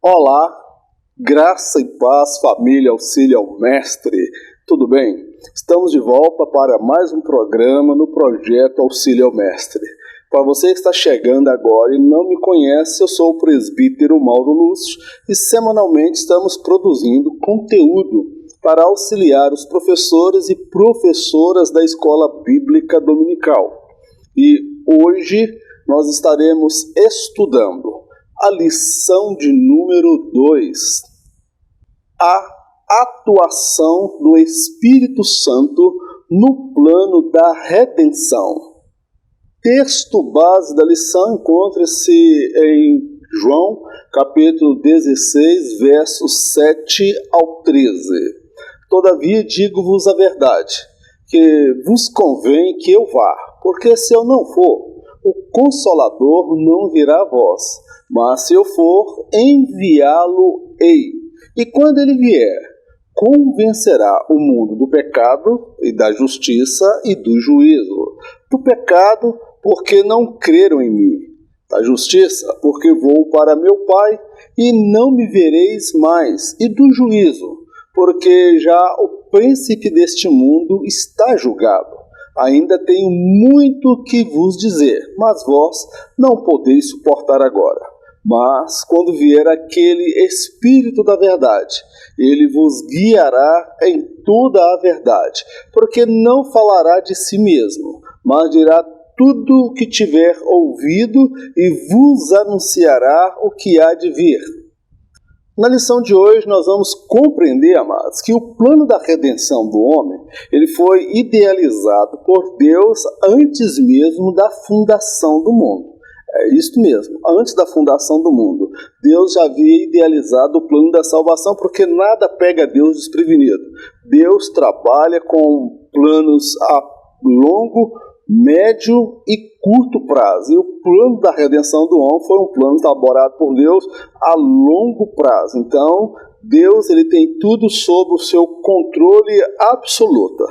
Olá, graça e paz, família, auxílio ao mestre, tudo bem? Estamos de volta para mais um programa no projeto Auxílio ao Mestre. Para você que está chegando agora e não me conhece, eu sou o presbítero Mauro Lúcio e semanalmente estamos produzindo conteúdo para auxiliar os professores e professoras da Escola Bíblica Dominical. E hoje nós estaremos estudando a lição de número 2, a atuação do Espírito Santo no plano da redenção. Texto base da lição encontra-se em João, capítulo 16, versos 7 ao 13. Todavia digo-vos a verdade, que vos convém que eu vá, porque se eu não for, o Consolador não virá a vós, mas se eu for, enviá-lo-ei. E quando ele vier, convencerá o mundo do pecado e da justiça e do juízo. Do pecado, porque não creram em mim. Da justiça, porque vou para meu Pai e não me vereis mais. E do juízo, porque já o príncipe deste mundo está julgado. Ainda tenho muito que vos dizer, mas vós não podeis suportar agora. Mas, quando vier aquele Espírito da verdade, ele vos guiará em toda a verdade, porque não falará de si mesmo, mas dirá tudo o que tiver ouvido e vos anunciará o que há de vir. Na lição de hoje nós vamos compreender, amados, que o plano da redenção do homem, ele foi idealizado por Deus antes mesmo da fundação do mundo. É isso mesmo, antes da fundação do mundo. Deus já havia idealizado o plano da salvação, porque nada pega Deus desprevenido. Deus trabalha com planos a longo, médio e curto prazo. E o plano da redenção do homem foi um plano elaborado por Deus a longo prazo. Então, Deus ele tem tudo sob o seu controle absoluto.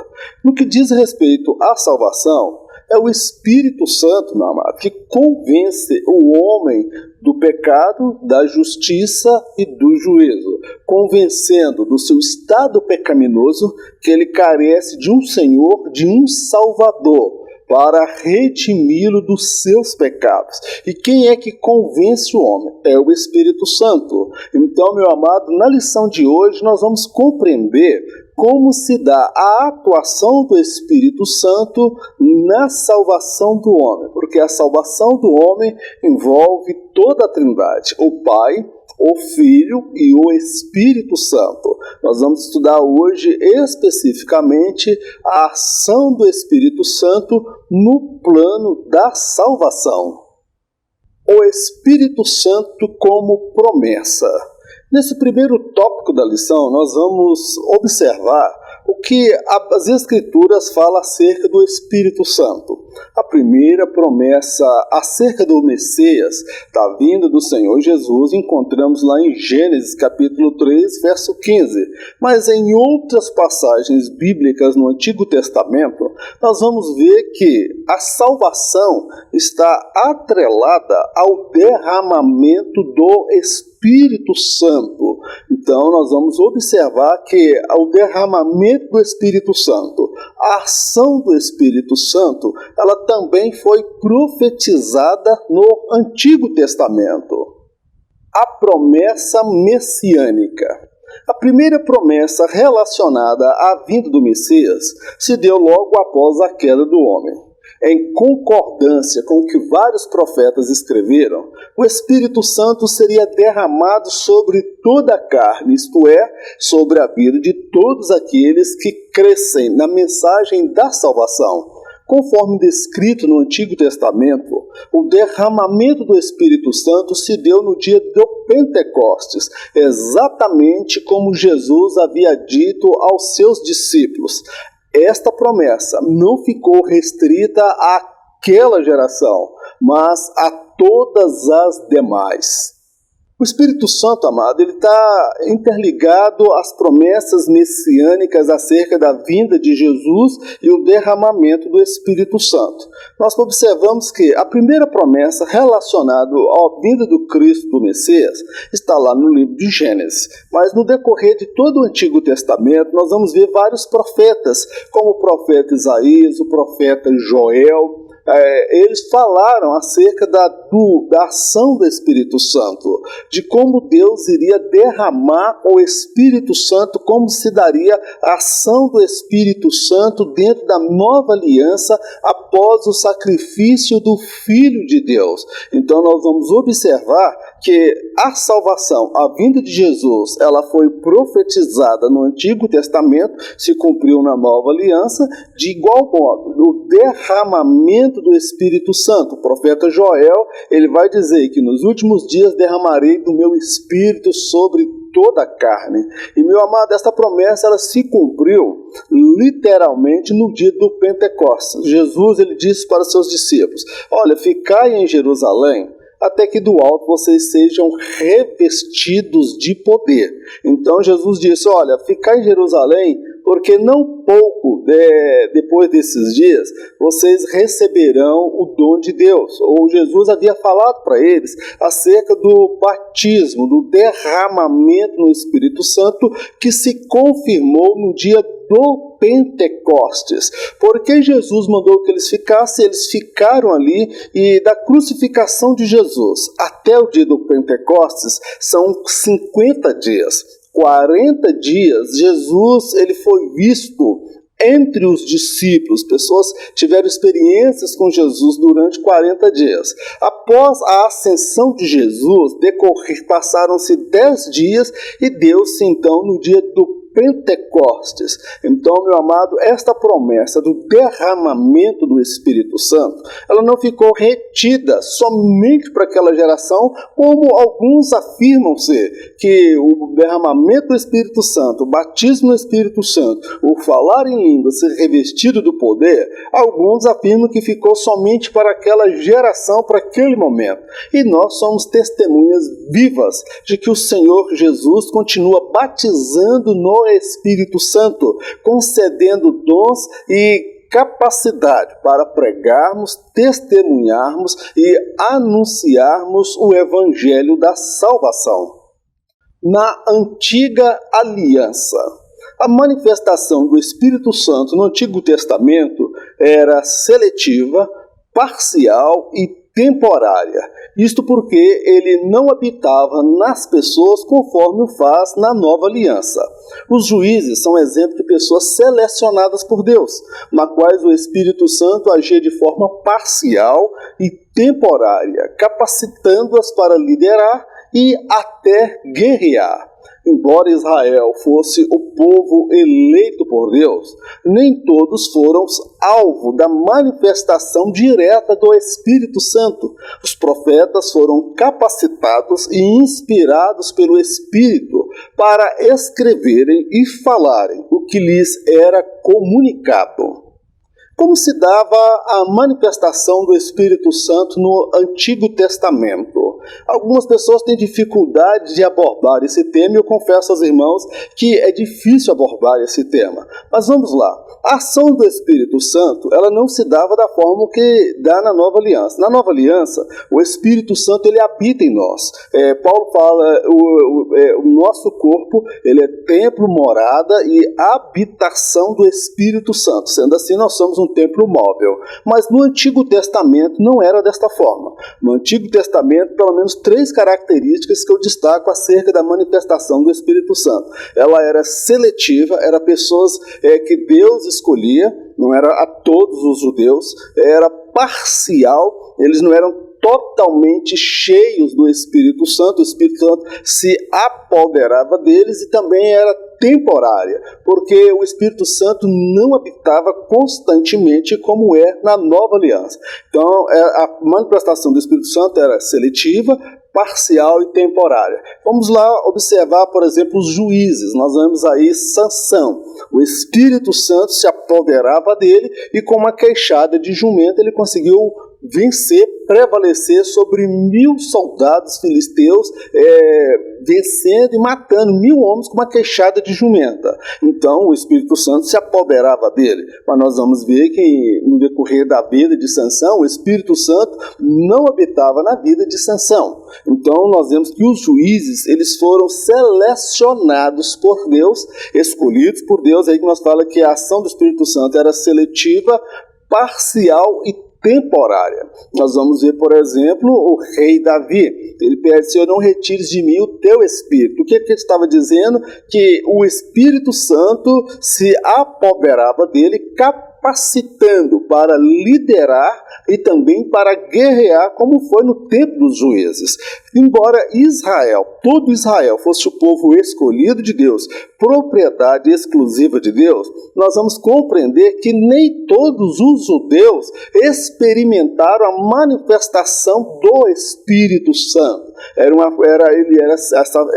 No que diz respeito à salvação, é o Espírito Santo, meu amado, que convence o homem do pecado, da justiça e do juízo, convencendo do seu estado pecaminoso que ele carece de um Senhor, de um Salvador, para redimi-lo dos seus pecados. E quem é que convence o homem? É o Espírito Santo. Então, meu amado, na lição de hoje nós vamos compreender como se dá a atuação do Espírito Santo na salvação do homem, porque a salvação do homem envolve toda a Trindade, o Pai, o Filho e o Espírito Santo. Nós vamos estudar hoje especificamente a ação do Espírito Santo no plano da salvação. O Espírito Santo como promessa. Nesse primeiro tópico da lição, nós vamos observar o que as Escrituras falam acerca do Espírito Santo. A primeira promessa acerca do Messias, da vinda do Senhor Jesus, encontramos lá em Gênesis capítulo 3, verso 15. Mas em outras passagens bíblicas no Antigo Testamento, nós vamos ver que a salvação está atrelada ao derramamento do Espírito Santo. Então, nós vamos observar que o derramamento do Espírito Santo, a ação do Espírito Santo, ela também foi profetizada no Antigo Testamento. A promessa messiânica. A primeira promessa relacionada à vinda do Messias se deu logo após a queda do homem. Em concordância com o que vários profetas escreveram, o Espírito Santo seria derramado sobre toda a carne, isto é, sobre a vida de todos aqueles que crescem na mensagem da salvação. Conforme descrito no Antigo Testamento, o derramamento do Espírito Santo se deu no dia do Pentecostes, exatamente como Jesus havia dito aos seus discípulos. Esta promessa não ficou restrita àquela geração, mas a todas as demais. O Espírito Santo, amado, ele está interligado às promessas messiânicas acerca da vinda de Jesus e o derramamento do Espírito Santo. Nós observamos que a primeira promessa relacionada à vinda do Cristo, do Messias, está lá no livro de Gênesis. Mas no decorrer de todo o Antigo Testamento, nós vamos ver vários profetas, como o profeta Isaías, o profeta Joel. Eles falaram acerca da ação do Espírito Santo, de como Deus iria derramar o Espírito Santo, como se daria a ação do Espírito Santo dentro da nova aliança após o sacrifício do Filho de Deus. Então nós vamos observar que a salvação, a vinda de Jesus, ela foi profetizada no Antigo Testamento, se cumpriu na nova aliança, de igual modo, o derramamento do Espírito Santo. O profeta Joel, ele vai dizer que nos últimos dias derramarei do meu Espírito sobre toda a carne. E, meu amado, esta promessa ela se cumpriu literalmente no dia do Pentecostes. Jesus, ele disse para os seus discípulos: olha, ficai em Jerusalém, até que do alto vocês sejam revestidos de poder. Então Jesus disse: olha, ficai em Jerusalém, porque não pouco depois desses dias vocês receberão o dom de Deus. Ou Jesus havia falado para eles acerca do batismo, do derramamento no Espírito Santo, que se confirmou no dia do Pentecostes. Porque Jesus mandou que eles ficassem, eles ficaram ali, e da crucificação de Jesus até o dia do Pentecostes são 50 dias. 40 dias, Jesus ele foi visto entre os discípulos. Pessoas tiveram experiências com Jesus durante 40 dias. Após a ascensão de Jesus, passaram-se 10 dias e deu-se então no dia do Pentecostes. Então, meu amado, esta promessa do derramamento do Espírito Santo, ela não ficou retida somente para aquela geração, como alguns afirmam ser, que o derramamento do Espírito Santo, o batismo no Espírito Santo, o falar em língua, ser revestido do poder, alguns afirmam que ficou somente para aquela geração, para aquele momento. E nós somos testemunhas vivas de que o Senhor Jesus continua batizando no Espírito Santo, concedendo dons e capacidade para pregarmos, testemunharmos e anunciarmos o Evangelho da salvação. Na antiga aliança, a manifestação do Espírito Santo no Antigo Testamento era seletiva, parcial e temporária. Isto porque ele não habitava nas pessoas conforme o faz na nova aliança. Os juízes são exemplo de pessoas selecionadas por Deus, na quais o Espírito Santo agia de forma parcial e temporária, capacitando-as para liderar e até guerrear. Embora Israel fosse o povo eleito por Deus, nem todos foram alvo da manifestação direta do Espírito Santo. Os profetas foram capacitados e inspirados pelo Espírito para escreverem e falarem o que lhes era comunicado. Como se dava a manifestação do Espírito Santo no Antigo Testamento? Algumas pessoas têm dificuldade de abordar esse tema e eu confesso aos irmãos que é difícil abordar esse tema. Mas vamos lá. A ação do Espírito Santo, ela não se dava da forma que dá na Nova Aliança. Na Nova Aliança, o Espírito Santo, ele habita em nós. Paulo fala, o nosso corpo, ele é templo, morada e habitação do Espírito Santo. Sendo assim, nós somos um templo móvel. Mas no Antigo Testamento não era desta forma. No Antigo Testamento, pelo menos 3 características que eu destaco acerca da manifestação do Espírito Santo. Ela era seletiva, era pessoas que Deus escolhia, não era a todos os judeus, era parcial, eles não eram totalmente cheios do Espírito Santo, o Espírito Santo se apoderava deles, e também era temporária, porque o Espírito Santo não habitava constantemente como é na Nova Aliança. Então, a manifestação do Espírito Santo era seletiva, parcial e temporária. Vamos lá observar, por exemplo, os juízes. Nós vemos aí Sansão. O Espírito Santo se apoderava dele e com uma queixada de jumento ele conseguiu vencer, prevalecer sobre 1.000 soldados filisteus, vencendo e matando 1.000 homens com uma queixada de jumenta. Então o Espírito Santo se apoderava dele. Mas nós vamos ver que no decorrer da vida de Sansão, o Espírito Santo não habitava na vida de Sansão. Então nós vemos que os juízes, eles foram selecionados por Deus, escolhidos por Deus. Aí que nós falamos que a ação do Espírito Santo era seletiva, parcial e temporária. Nós vamos ver, por exemplo, o rei Davi. Ele pede: Senhor, não retires de mim o teu Espírito. O que ele estava dizendo? Que o Espírito Santo se apoderava dele, capacitando para liderar e também para guerrear, como foi no tempo dos juízes. Embora Israel, todo Israel, fosse o povo escolhido de Deus, propriedade exclusiva de Deus, nós vamos compreender que nem todos os judeus experimentaram a manifestação do Espírito Santo.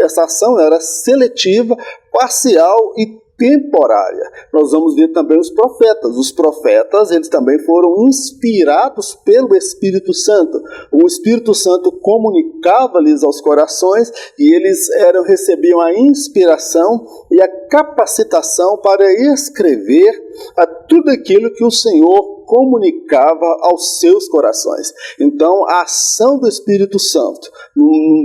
Essa ação era seletiva, parcial e temporária. Nós vamos ver também os profetas. Os profetas, eles também foram inspirados pelo Espírito Santo. O Espírito Santo comunicava-lhes aos corações e eles recebiam a inspiração e a capacitação para escrever a tudo aquilo que o Senhor comunicava aos seus corações. Então, a ação do Espírito Santo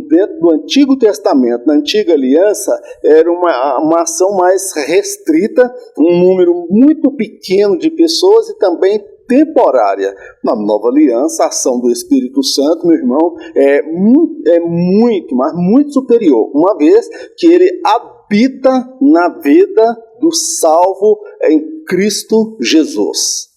dentro do Antigo Testamento, na Antiga Aliança, era uma ação mais restrita, um número muito pequeno de pessoas e também temporária. Na Nova Aliança, a ação do Espírito Santo, meu irmão, é muito, mas muito superior, uma vez que ele habita na vida do salvo em Cristo Jesus.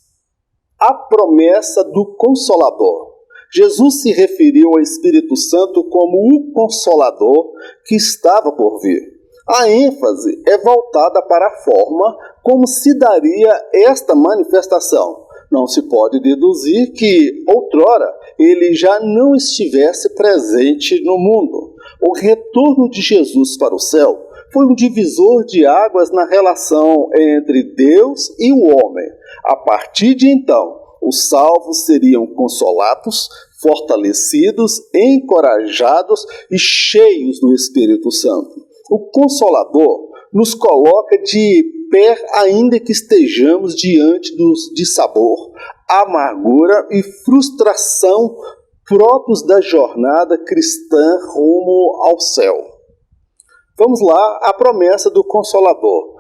A promessa do Consolador. Jesus se referiu ao Espírito Santo como o Consolador que estava por vir. A ênfase é voltada para a forma como se daria esta manifestação. Não se pode deduzir que, outrora, ele já não estivesse presente no mundo. O retorno de Jesus para o céu foi um divisor de águas na relação entre Deus e o homem. A partir de então, os salvos seriam consolados, fortalecidos, encorajados e cheios do Espírito Santo. O Consolador nos coloca de pé ainda que estejamos diante dos dissabor, amargura e frustração próprios da jornada cristã rumo ao céu. Vamos lá, a promessa do Consolador.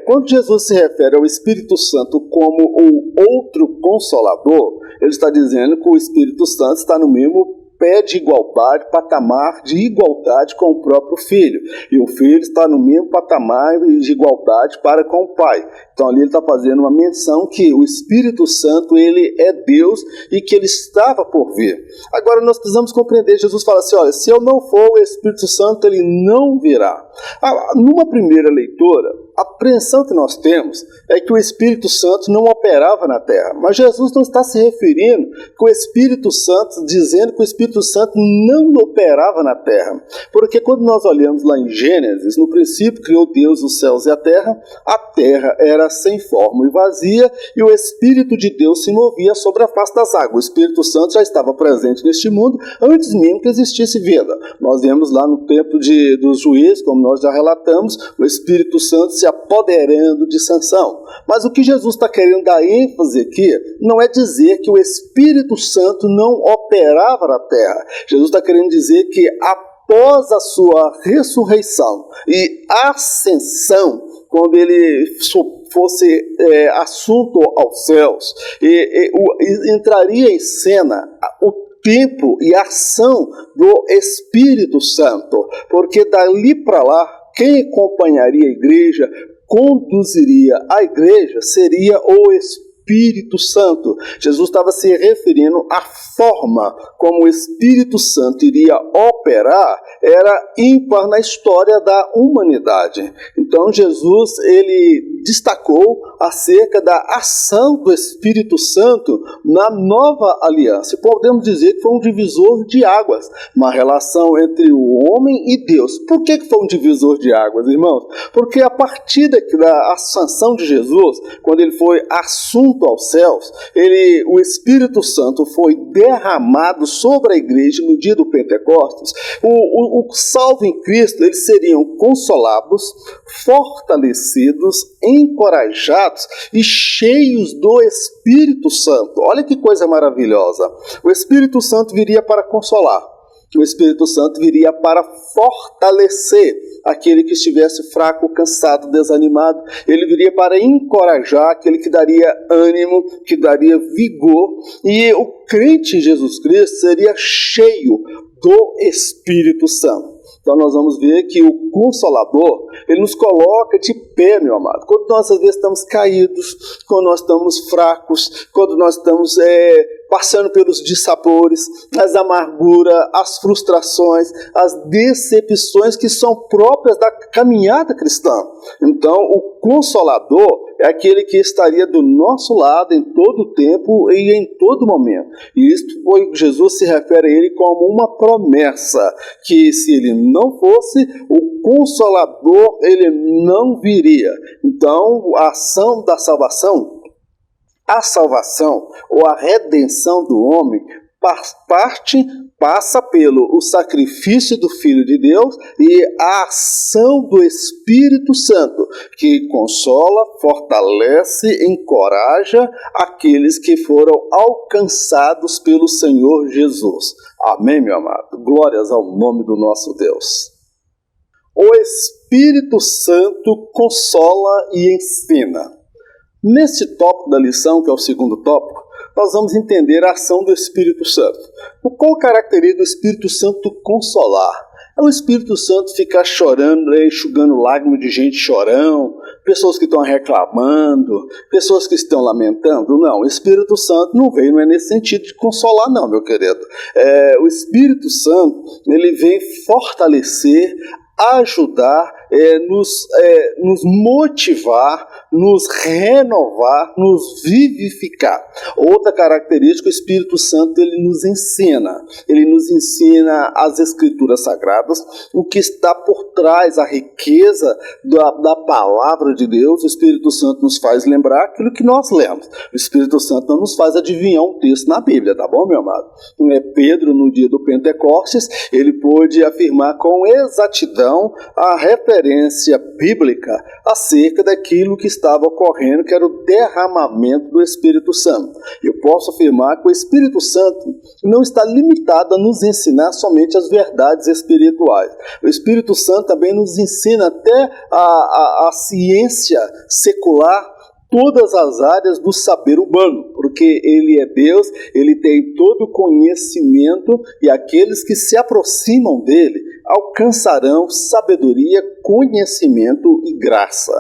Quando Jesus se refere ao Espírito Santo como o outro Consolador, ele está dizendo que o Espírito Santo está no mesmo pé de igualdade, patamar de igualdade com o próprio Filho. E o Filho está no mesmo patamar de igualdade para com o Pai. Então ali ele está fazendo uma menção que o Espírito Santo, ele é Deus e que ele estava por vir. Agora nós precisamos compreender, Jesus fala assim, olha, se eu não for o Espírito Santo, ele não virá. Numa primeira leitura, a apreensão que nós temos é que o Espírito Santo não operava na terra. Mas Jesus não está se referindo com o Espírito Santo, dizendo que o Espírito Santo não operava na terra. Porque quando nós olhamos lá em Gênesis, no princípio criou Deus os céus e a terra era sem forma e vazia, e o Espírito de Deus se movia sobre a face das águas. O Espírito Santo já estava presente neste mundo antes mesmo que existisse vida. Nós vemos lá no tempo dos juízes, como nós já relatamos, o Espírito Santo se apoderando de Sansão. Mas o que Jesus está querendo dar ênfase aqui não é dizer que o Espírito Santo não operava na terra. Jesus está querendo dizer que após a sua ressurreição e ascensão, quando ele fosse assunto aos céus, entraria em cena o tempo e a ação do Espírito Santo, porque dali para lá, quem acompanharia a igreja, conduziria a igreja, seria o Espírito Santo. Jesus estava se referindo à forma como o Espírito Santo iria operar, era ímpar na história da humanidade. Então Jesus, ele destacou acerca da ação do Espírito Santo na nova aliança. E podemos dizer que foi um divisor de águas, uma relação entre o homem e Deus. Por que foi um divisor de águas, irmãos? Porque a partir da ascensão de Jesus, quando ele foi assunto assunto aos céus, o Espírito Santo foi derramado sobre a igreja no dia do Pentecostes. O salvo em Cristo, eles seriam consolados, fortalecidos, encorajados e cheios do Espírito Santo. Olha que coisa maravilhosa. O Espírito Santo viria para consolar. O Espírito Santo viria para fortalecer aquele que estivesse fraco, cansado, desanimado. Ele viria para encorajar aquele que daria ânimo, que daria vigor. E o crente em Jesus Cristo seria cheio do Espírito Santo. Então nós vamos ver que o Consolador, ele nos coloca de pé, meu amado. Quando nós às vezes estamos caídos, quando nós estamos fracos, quando nós estamos passando pelos dissabores, as amarguras, as frustrações, as decepções que são próprias da caminhada cristã. Então o Consolador é aquele que estaria do nosso lado em todo o tempo e em todo momento. E isso Jesus se refere a ele como uma promessa, que se ele não fosse, o Consolador ele não viria. Então a ação da salvação, a salvação ou a redenção do homem passa pelo o sacrifício do Filho de Deus e a ação do Espírito Santo, que consola, fortalece, encoraja aqueles que foram alcançados pelo Senhor Jesus. Amém, meu amado? Glórias ao nome do nosso Deus. O Espírito Santo consola e ensina. Nesse tópico da lição, que é o segundo tópico, nós vamos entender a ação do Espírito Santo. Qual característica do Espírito Santo consolar? É o Espírito Santo ficar chorando, enxugando lágrimas de gente chorão, pessoas que estão reclamando, pessoas que estão lamentando? Não, o Espírito Santo não é nesse sentido de consolar não, meu querido. O Espírito Santo, ele vem fortalecer, ajudar, nos motivar, nos renovar, nos vivificar. Outra característica, o Espírito Santo ele nos ensina as Escrituras Sagradas, o que está por trás, a riqueza da palavra de Deus. O Espírito Santo nos faz lembrar aquilo que nós lemos. O Espírito Santo não nos faz adivinhar um texto na Bíblia, tá bom, meu amado? Pedro, no dia do Pentecostes, ele pôde afirmar com exatidão a referência bíblica acerca daquilo que estava ocorrendo, que era o derramamento do Espírito Santo. Eu posso afirmar que o Espírito Santo não está limitado a nos ensinar somente as verdades espirituais. O Espírito Santo também nos ensina até a ciência secular, todas as áreas do saber humano, porque ele é Deus, ele tem todo o conhecimento e aqueles que se aproximam dele alcançarão sabedoria, conhecimento e graça.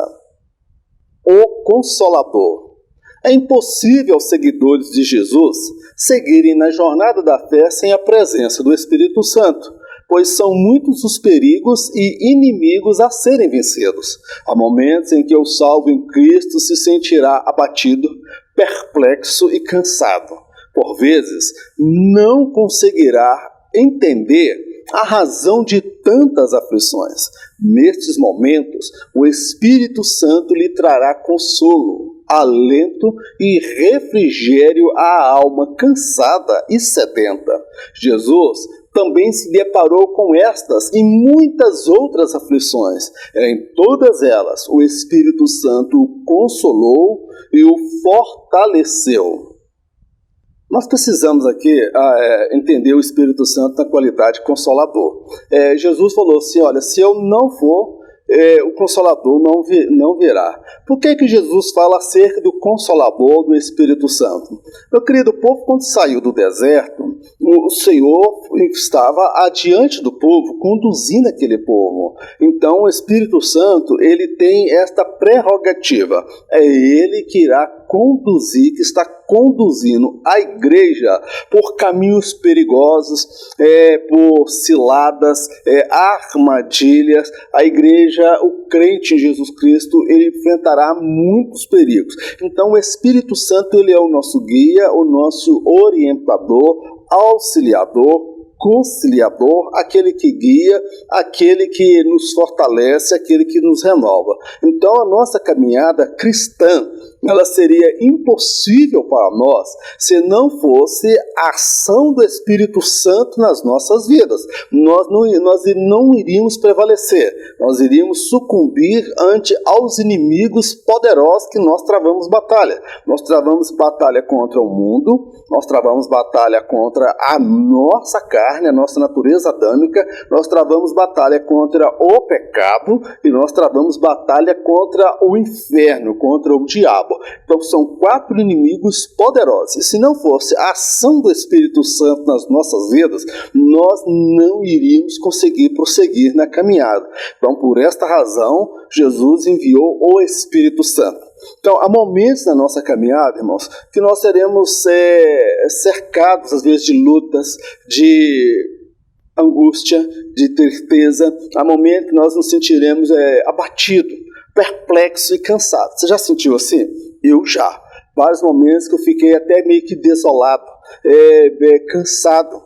O Consolador. É impossível aos seguidores de Jesus seguirem na jornada da fé sem a presença do Espírito Santo, pois são muitos os perigos e inimigos a serem vencidos. Há momentos em que o salvo em Cristo se sentirá abatido, perplexo e cansado. Por vezes, não conseguirá entender a razão de tantas aflições. Nestes momentos, o Espírito Santo lhe trará consolo, alento e refrigério à alma cansada e sedenta. Jesus também se deparou com estas e muitas outras aflições. Em todas elas, o Espírito Santo o consolou e o fortaleceu. Nós precisamos aqui entender o Espírito Santo na qualidade consolador. Jesus falou assim, olha, se eu não for, o Consolador não virá. Por que Jesus fala acerca do Consolador do Espírito Santo? Meu querido, o povo quando saiu do deserto, o Senhor estava adiante do povo, conduzindo aquele povo. Então o Espírito Santo, ele tem esta prerrogativa. É ele que irá conduzir, que está conduzindo a igreja por caminhos perigosos, por ciladas, armadilhas. A igreja, o crente em Jesus Cristo, ele enfrentará muitos perigos. Então o Espírito Santo, ele é o nosso guia, o nosso orientador, auxiliador, conciliador, aquele que guia, aquele que nos fortalece, aquele que nos renova. Então a nossa caminhada cristã, ela seria impossível para nós se não fosse a ação do Espírito Santo nas nossas vidas. Nós não iríamos prevalecer, nós iríamos sucumbir ante aos inimigos poderosos que nós travamos batalha. Nós travamos batalha contra o mundo, nós travamos batalha contra a nossa carne, a nossa natureza adâmica, nós travamos batalha contra o pecado e nós travamos batalha contra o inferno, contra o diabo. Então são 4 inimigos poderosos. E se não fosse a ação do Espírito Santo nas nossas vidas, nós não iríamos conseguir prosseguir na caminhada. Então, por esta razão, Jesus enviou o Espírito Santo. Então, há momentos na nossa caminhada, irmãos, que nós seremos cercados, às vezes, de lutas, de angústia, de tristeza. Há momentos que nós nos sentiremos abatidos, perplexos e cansados. Você já sentiu assim? Eu já. Vários momentos que eu fiquei até meio que desolado, cansado,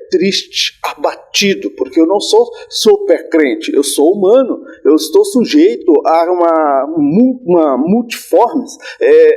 triste, abatido, porque eu não sou super crente, eu sou humano, eu estou sujeito a uma multiformes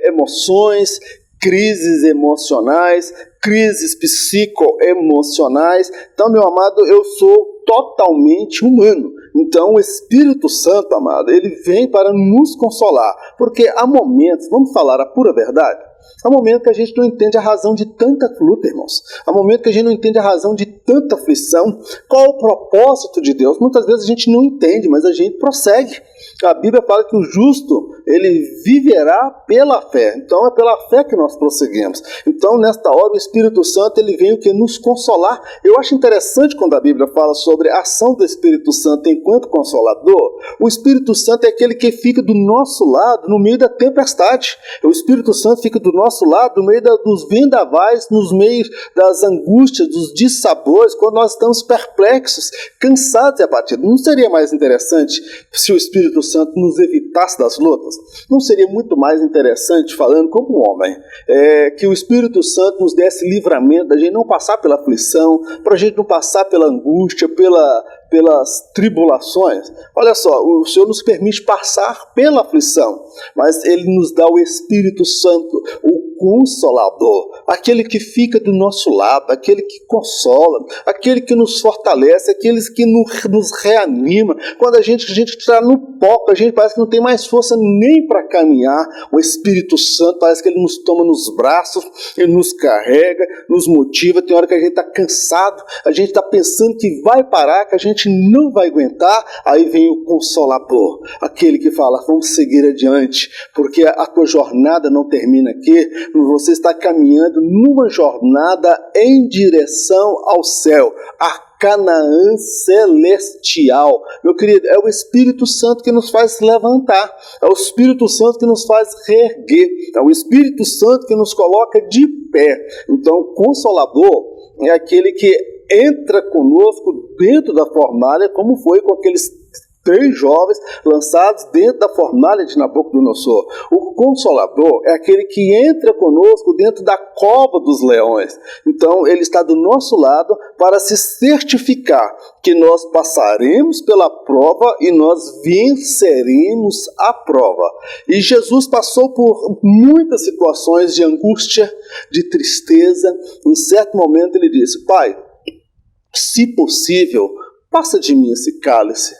emoções, crises emocionais, crises psicoemocionais. Então, meu amado, eu sou totalmente humano. Então, o Espírito Santo, amado, ele vem para nos consolar, porque há momentos, vamos falar a pura verdade, há momentos que a gente não entende a razão de tanta luta, irmãos. Há momentos que a gente não entende a razão de tanta aflição. Qual é o propósito de Deus? Muitas vezes a gente não entende, mas a gente prossegue. A Bíblia fala que o justo, ele viverá pela fé. Então é pela fé que nós prosseguimos. Então nesta hora o Espírito Santo, ele veio que nos consolar. Eu acho interessante quando a Bíblia fala sobre a ação do Espírito Santo enquanto consolador. O Espírito Santo é aquele que fica do nosso lado no meio da tempestade. O Espírito Santo fica do nosso lado no meio dos vendavais, nos meios das angústias, dos dissabores, quando nós estamos perplexos, cansados e abatidos. Não seria mais interessante se o Espírito Santo nos evitasse das lutas? Não seria muito mais interessante, falando como homem, que o Espírito Santo nos desse livramento, da gente não passar pela aflição, para a gente não passar pela angústia, pelas tribulações? Olha só, o Senhor nos permite passar pela aflição, mas Ele nos dá o Espírito Santo, o Consolador, aquele que fica do nosso lado, aquele que consola, aquele que nos fortalece, aquele que nos reanima. Quando a gente está no pó, a gente parece que não tem mais força nem para caminhar. O Espírito Santo parece que ele nos toma nos braços, ele nos carrega, nos motiva. Tem hora que a gente está cansado, a gente está pensando que vai parar, que a gente não vai aguentar. Aí vem o Consolador, aquele que fala: vamos seguir adiante, porque a tua jornada não termina aqui. Você está caminhando numa jornada em direção ao céu, a Canaã celestial. Meu querido, é o Espírito Santo que nos faz levantar, é o Espírito Santo que nos faz reerguer, é o Espírito Santo que nos coloca de pé. Então, o Consolador é aquele que entra conosco dentro da fornalha, como foi com aqueles 3 jovens lançados dentro da fornalha de Nabucodonosor. O Consolador é aquele que entra conosco dentro da cova dos leões. Então, ele está do nosso lado para se certificar que nós passaremos pela prova e nós venceremos a prova. E Jesus passou por muitas situações de angústia, de tristeza. Em certo momento ele disse: Pai, se possível, passa de mim esse cálice.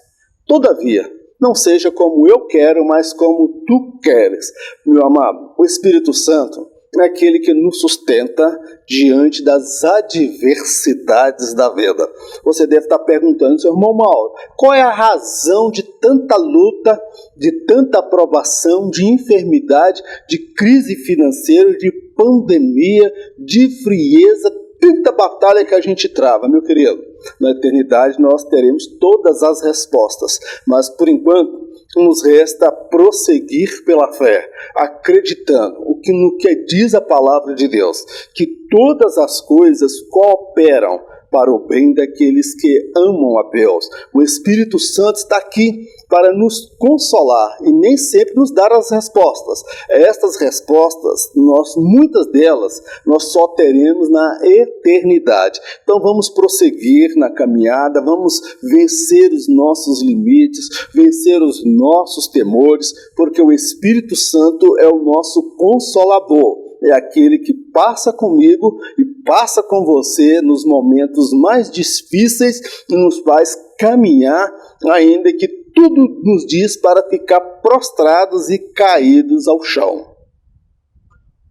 Todavia, não seja como eu quero, mas como tu queres. Meu amado, o Espírito Santo é aquele que nos sustenta diante das adversidades da vida. Você deve estar perguntando: seu irmão Mauro, qual é a razão de tanta luta, de tanta provação, de enfermidade, de crise financeira, de pandemia, de frieza, tanta batalha que a gente trava? Meu querido, na eternidade nós teremos todas as respostas, mas por enquanto nos resta prosseguir pela fé, acreditando no que diz a palavra de Deus, que todas as coisas cooperam para o bem daqueles que amam a Deus. O Espírito Santo está aqui para nos consolar e nem sempre nos dar as respostas. Estas respostas, muitas delas, nós só teremos na eternidade. Então vamos prosseguir na caminhada, vamos vencer os nossos limites, vencer os nossos temores, porque o Espírito Santo é o nosso consolador. É aquele que passa comigo e passa com você nos momentos mais difíceis e nos faz caminhar, ainda que tudo nos diz para ficar prostrados e caídos ao chão.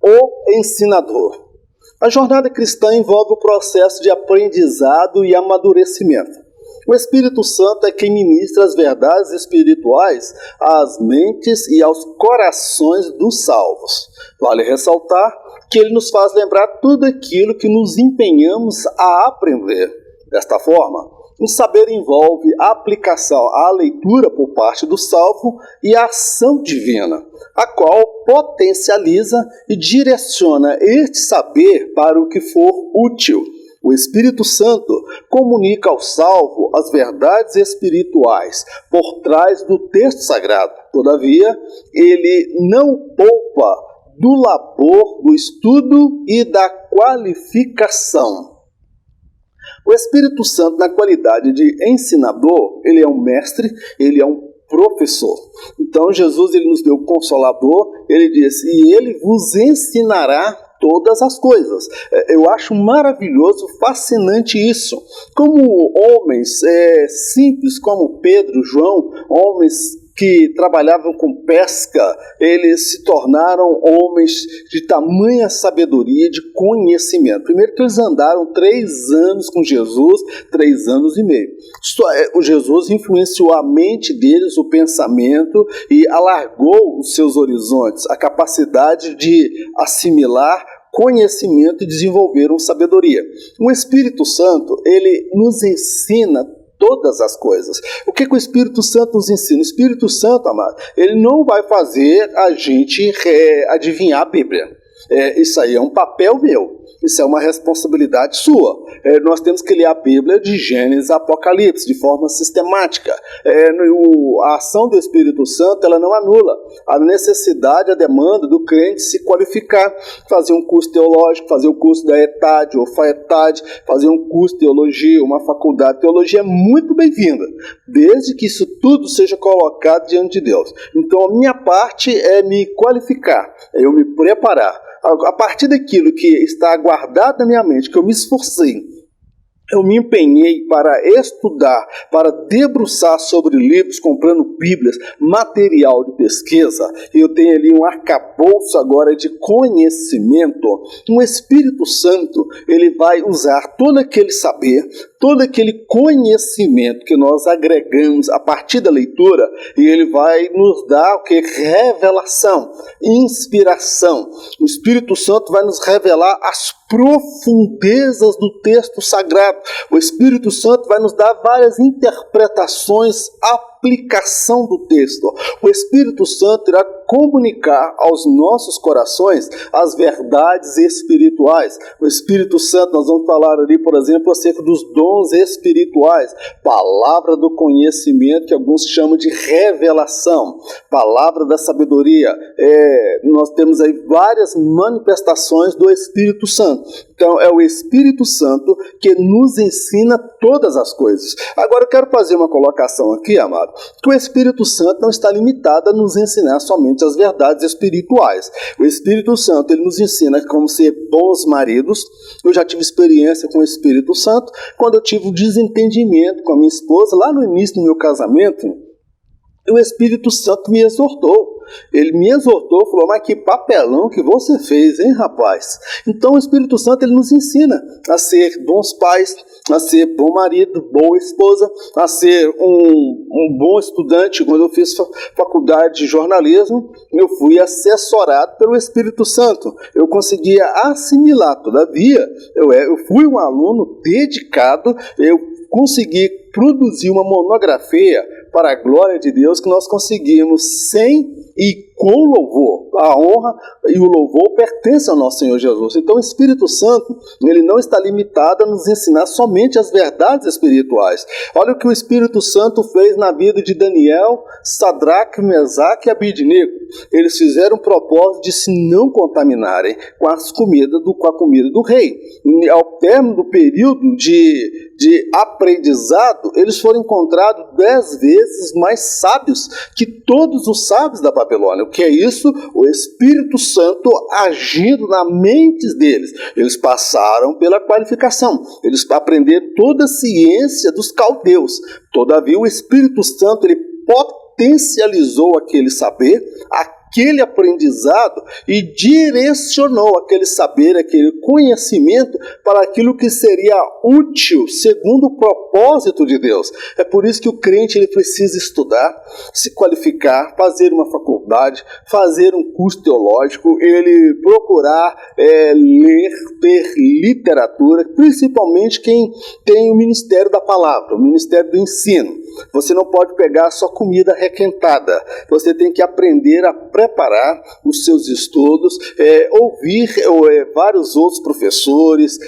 O ensinador. A jornada cristã envolve o processo de aprendizado e amadurecimento. O Espírito Santo é quem ministra as verdades espirituais às mentes e aos corações dos salvos. Vale ressaltar que ele nos faz lembrar tudo aquilo que nos empenhamos a aprender. Desta forma, o saber envolve a aplicação à leitura por parte do salvo e a ação divina, a qual potencializa e direciona este saber para o que for útil. O Espírito Santo comunica ao salvo as verdades espirituais por trás do texto sagrado. Todavia, ele não poupa do labor, do estudo e da qualificação. O Espírito Santo, na qualidade de ensinador, ele é um mestre, ele é um professor. Então Jesus ele nos deu o Consolador, ele disse, e ele vos ensinará todas as coisas. Eu acho maravilhoso, fascinante isso. Como homens simples como Pedro, João, homens que trabalhavam com pesca, eles se tornaram homens de tamanha sabedoria, de conhecimento. Primeiro que eles andaram 3 anos com Jesus, 3 anos e meio. O Jesus influenciou a mente deles, o pensamento, e alargou os seus horizontes, a capacidade de assimilar conhecimento e desenvolveram sabedoria. O Espírito Santo, ele nos ensina todas as coisas. O que o Espírito Santo nos ensina? O Espírito Santo, amado, ele não vai fazer a gente adivinhar a Bíblia. Isso aí é um papel meu. Isso é uma responsabilidade sua. Nós temos que ler a Bíblia de Gênesis a Apocalipse de forma sistemática. A ação do Espírito Santo ela não anula a necessidade, a demanda do crente se qualificar, fazer um curso teológico, fazer o curso da ETAD ou FAETAD, fazer um curso de teologia, uma faculdade de teologia é muito bem-vinda, desde que isso tudo seja colocado diante de Deus. Então a minha parte é me qualificar, é eu me preparar. A partir daquilo que está guardado na minha mente, que eu me esforcei, eu me empenhei para estudar, para debruçar sobre livros, comprando bíblias, material de pesquisa. Eu tenho ali um arcabouço agora de conhecimento. O Espírito Santo, ele vai usar todo aquele saber, todo aquele conhecimento que nós agregamos a partir da leitura, e ele vai nos dar o que? Revelação, inspiração. O Espírito Santo vai nos revelar as profundezas do texto sagrado. O Espírito Santo vai nos dar várias interpretações, aplicação do texto. O Espírito Santo irá comunicar aos nossos corações as verdades espirituais. O Espírito Santo, nós vamos falar ali, por exemplo, acerca dos dons espirituais, palavra do conhecimento, que alguns chamam de revelação, palavra da sabedoria. Nós temos aí várias manifestações do Espírito Santo. Então, é o Espírito Santo que nos ensina todas as coisas. Agora, eu quero fazer uma colocação aqui, amado, que o Espírito Santo não está limitado a nos ensinar somente as verdades espirituais. O Espírito Santo, ele nos ensina como ser bons maridos. Eu já tive experiência com o Espírito Santo quando eu tive um desentendimento com a minha esposa, lá no início do meu casamento. O Espírito Santo me exortou. Ele me exortou, falou, mas que papelão que você fez, hein, rapaz? Então o Espírito Santo, ele nos ensina a ser bons pais, a ser bom marido, boa esposa, a ser um bom estudante. Quando eu fiz faculdade de jornalismo, eu fui assessorado pelo Espírito Santo. Eu conseguia assimilar, todavia, eu fui um aluno dedicado, eu consegui produzir uma monografia para a glória de Deus que nós conseguimos sem e com louvor. A honra e o louvor pertencem ao nosso Senhor Jesus. Então o Espírito Santo, ele não está limitado a nos ensinar somente as verdades espirituais. Olha o que o Espírito Santo fez na vida de Daniel, Sadraque, Mesaque e Abidnego. Eles fizeram o propósito de se não contaminarem com a comida do rei. E ao término do período de aprendizado, eles foram encontrados 10 vezes mais sábios que todos os sábios da Babilônia. O que é isso? O Espírito Santo agindo na mente deles. Eles passaram pela qualificação. Eles aprenderam toda a ciência dos caldeus. Todavia, o Espírito Santo, ele potencializou aquele saber, aquele aprendizado e direcionou aquele saber, aquele conhecimento para aquilo que seria útil segundo o propósito de Deus. É por isso que o crente ele precisa estudar, se qualificar, fazer uma faculdade, fazer um curso teológico, ele procurar ler, ter literatura, principalmente quem tem o ministério da palavra, o ministério do ensino. Você não pode pegar só comida requentada. Você tem que aprender a preparar os seus estudos, ouvir vários outros professores,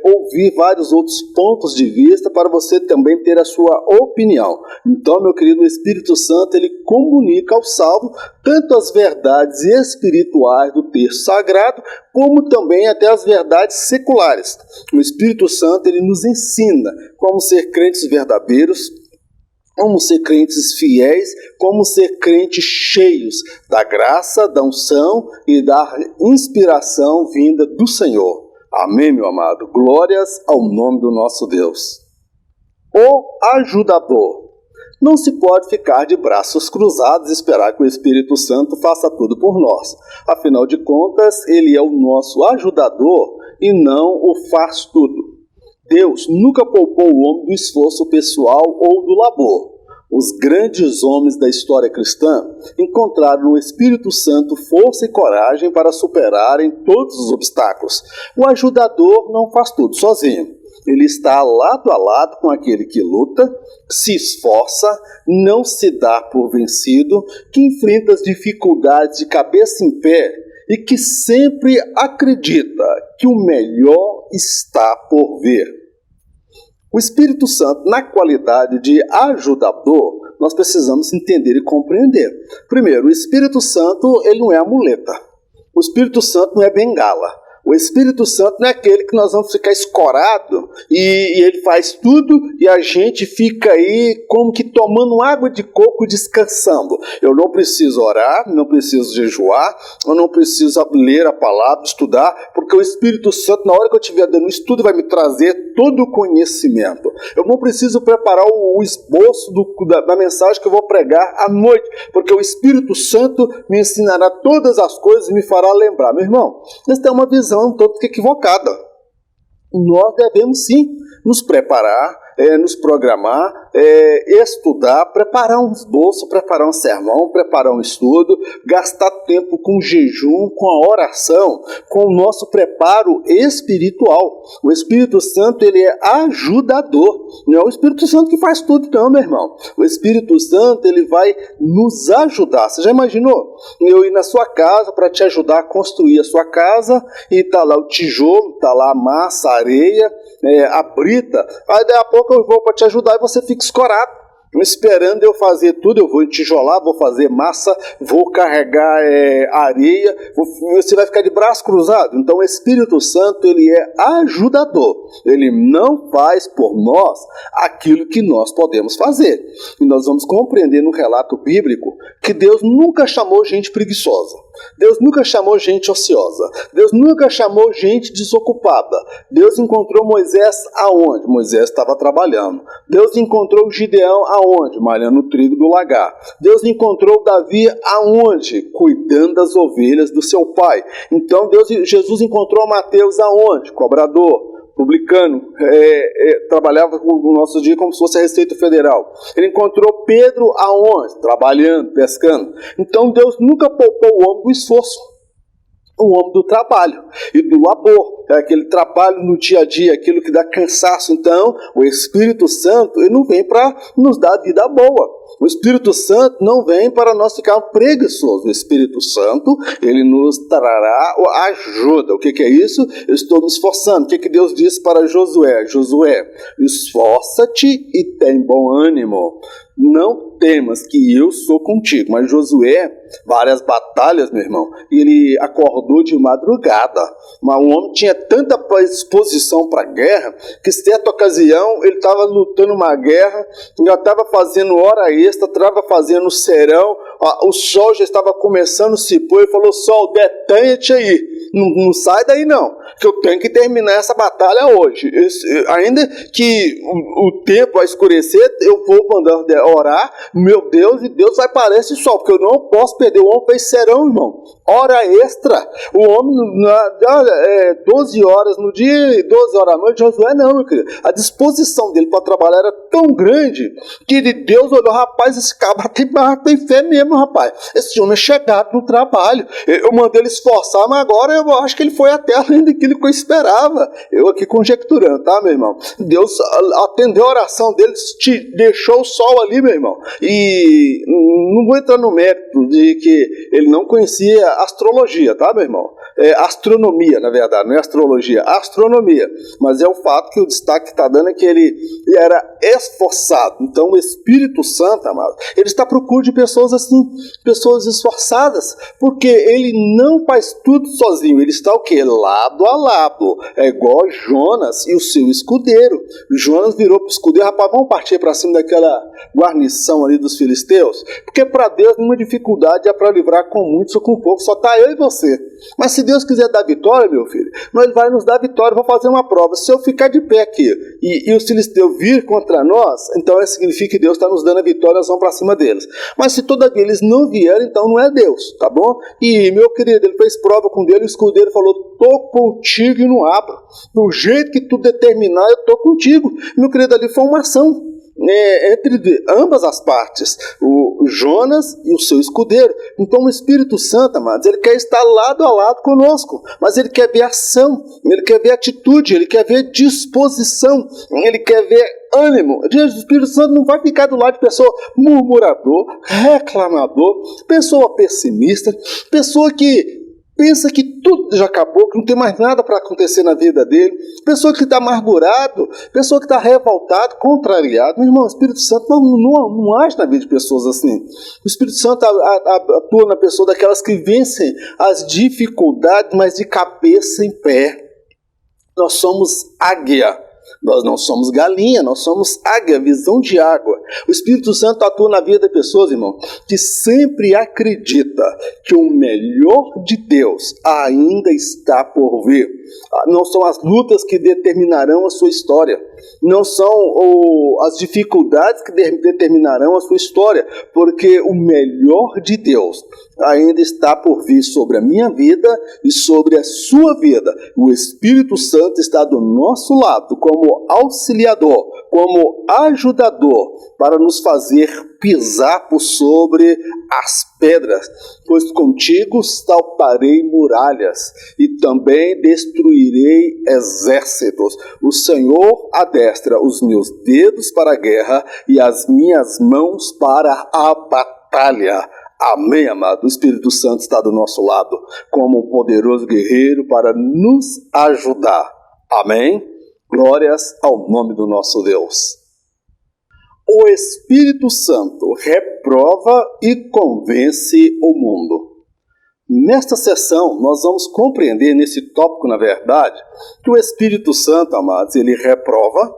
ouvir vários outros pontos de vista para você também ter a sua opinião. Então, meu querido, o Espírito Santo, ele comunica ao salvo tanto as verdades espirituais do texto sagrado, como também até as verdades seculares. O Espírito Santo, ele nos ensina como ser crentes verdadeiros, como ser crentes fiéis, como ser crentes cheios da graça, da unção e da inspiração vinda do Senhor. Amém, meu amado? Glórias ao nome do nosso Deus. O ajudador. Não se pode ficar de braços cruzados e esperar que o Espírito Santo faça tudo por nós. Afinal de contas, ele é o nosso ajudador e não o faz tudo. Deus nunca poupou o homem do esforço pessoal ou do labor. Os grandes homens da história cristã encontraram no Espírito Santo força e coragem para superarem todos os obstáculos. O ajudador não faz tudo sozinho. Ele está lado a lado com aquele que luta, se esforça, não se dá por vencido, que enfrenta as dificuldades de cabeça em pé e que sempre acredita que o melhor está por vir. O Espírito Santo, na qualidade de ajudador, nós precisamos entender e compreender. Primeiro, o Espírito Santo, ele não é amuleta. O Espírito Santo não é bengala. O Espírito Santo não é aquele que nós vamos ficar escorado e ele faz tudo e a gente fica aí como que tomando água de coco descansando. Eu não preciso orar, não preciso jejuar, eu não preciso ler a palavra, estudar, porque o Espírito Santo, na hora que eu estiver dando estudo, vai me trazer todo o conhecimento. Eu não preciso preparar o esboço da mensagem que eu vou pregar à noite, porque o Espírito Santo me ensinará todas as coisas e me fará lembrar. Meu irmão, isso é uma visão um tanto equivocada. Nós devemos sim nos preparar, nos programar, estudar, preparar um esboço, preparar um sermão, preparar um estudo, gastar tempo com jejum, com a oração, com o nosso preparo espiritual. O Espírito Santo, ele é ajudador. Não é o Espírito Santo que faz tudo não, meu irmão. O Espírito Santo, ele vai nos ajudar. Você já imaginou eu ir na sua casa para te ajudar a construir a sua casa e tá lá o tijolo, tá lá a massa, a areia, a brita, aí daí a pouco eu vou para te ajudar e você fica escorado, esperando eu fazer tudo. Eu vou entijolar, vou fazer massa, vou carregar areia, você vai ficar de braço cruzado. Então o Espírito Santo, ele é ajudador, ele não faz por nós aquilo que nós podemos fazer. E nós vamos compreender no relato bíblico que Deus nunca chamou gente preguiçosa, Deus nunca chamou gente ociosa, Deus nunca chamou gente desocupada. Deus encontrou Moisés aonde? Moisés estava trabalhando. Deus encontrou Gideão aonde? Malhando o trigo do lagar. Deus encontrou Davi aonde? Cuidando das ovelhas do seu pai. Então Jesus encontrou Mateus aonde? Cobrador, publicano, trabalhava no nosso dia como se fosse a Receita Federal. Ele encontrou Pedro aonde? Trabalhando, pescando. Então Deus nunca poupou o homem do esforço, o homem do trabalho e do labor, aquele trabalho no dia a dia, aquilo que dá cansaço. Então o Espírito Santo, ele não vem para nos dar vida boa. O Espírito Santo não vem para nós ficarmos preguiçosos. O Espírito Santo, ele nos trará ajuda. O que é isso? Eu estou me esforçando. O que Deus disse para Josué? Josué, esforça-te e tem bom ânimo. Não temas que eu sou contigo. Mas Josué, várias batalhas, meu irmão, ele acordou de madrugada. Mas o homem tinha tanta disposição para a guerra, que certa ocasião ele estava lutando uma guerra, já estava fazendo hora extra, estava fazendo serão, o sol já estava começando a se pôr, ele falou: sol, detenha-te aí, não sai daí não, que eu tenho que terminar essa batalha hoje. Ainda que o tempo vai escurecer, eu vou mandar orar, meu Deus, e Deus vai parar esse sol, porque eu não posso perder. O homem fez serão, irmão, hora extra. O homem, 12 horas no dia e 12 horas à noite. Josué não, meu querido. A disposição dele para trabalhar era tão grande que Deus olhou: rapaz, esse cabra tem fé mesmo, rapaz. Esse homem é chegado no trabalho. Eu mandei ele esforçar, mas agora eu acho que ele foi até além daquilo que eu esperava. Eu aqui conjecturando, tá, meu irmão? Deus atendeu a oração dele, te deixou o sol ali, meu irmão. E não vou entrar no mérito de que ele não conhecia astrologia, tá, meu irmão? Astronomia, na verdade, não é astrologia, astronomia. Mas é o fato que o destaque que está dando é que ele era esforçado. Então o Espírito Santo, amado, ele está à procura de pessoas assim, pessoas esforçadas, porque ele não faz tudo sozinho, ele está o quê? Lado a lado. É igual Jonas e o seu escudeiro. Jonas virou para o escudeiro: rapaz, vamos partir para cima daquela guarnição ali dos filisteus, porque para Deus nenhuma dificuldade é para livrar com muitos ou com poucos, só está eu e você. Mas se Deus quiser dar vitória, meu filho, Ele vai nos dar vitória. Vou fazer uma prova: se eu ficar de pé aqui e os filisteus vir contra nós, então isso significa que Deus está nos dando a vitória, nós vamos para cima deles. Mas se todavia eles não vierem, então não é Deus, tá bom? E meu querido, ele fez prova com Deus, o escudeiro falou: tô contigo e não abro. Do jeito que tu determinar, eu tô contigo. Meu querido, ali foi uma ação entre ambas as partes, o Jonas e o seu escudeiro. Então o Espírito Santo, amados, ele quer estar lado a lado conosco, mas ele quer ver ação, ele quer ver atitude, ele quer ver disposição, ele quer ver ânimo. O Espírito Santo não vai ficar do lado de pessoa murmurador, reclamador, pessoa pessimista, pessoa que pensa que tudo já acabou, que não tem mais nada para acontecer na vida dele, pessoa que está amargurado, pessoa que está revoltado, contrariado. Meu irmão, o Espírito Santo não age na vida de pessoas assim. O Espírito Santo atua na pessoa daquelas que vencem as dificuldades, mas de cabeça em pé. Nós somos águia. Nós não somos galinha, nós somos águia, visão de água. O Espírito Santo atua na vida de pessoas, irmão, que sempre acredita que o melhor de Deus ainda está por vir. Não são as lutas que determinarão a sua história. Não são as dificuldades que determinarão a sua história, porque o melhor de Deus ainda está por vir sobre a minha vida e sobre a sua vida. O Espírito Santo está do nosso lado como auxiliador, como ajudador, para nos fazer pisar por sobre as pedras, pois contigo saltarei muralhas e também destruirei exércitos. O Senhor adestra os meus dedos para a guerra e as minhas mãos para a batalha. Amém, amado? O Espírito Santo está do nosso lado como um poderoso guerreiro para nos ajudar. Amém? Glórias ao nome do nosso Deus. O Espírito Santo reprova e convence o mundo. Nesta sessão, nós vamos compreender nesse tópico, na verdade, que o Espírito Santo, amados, ele reprova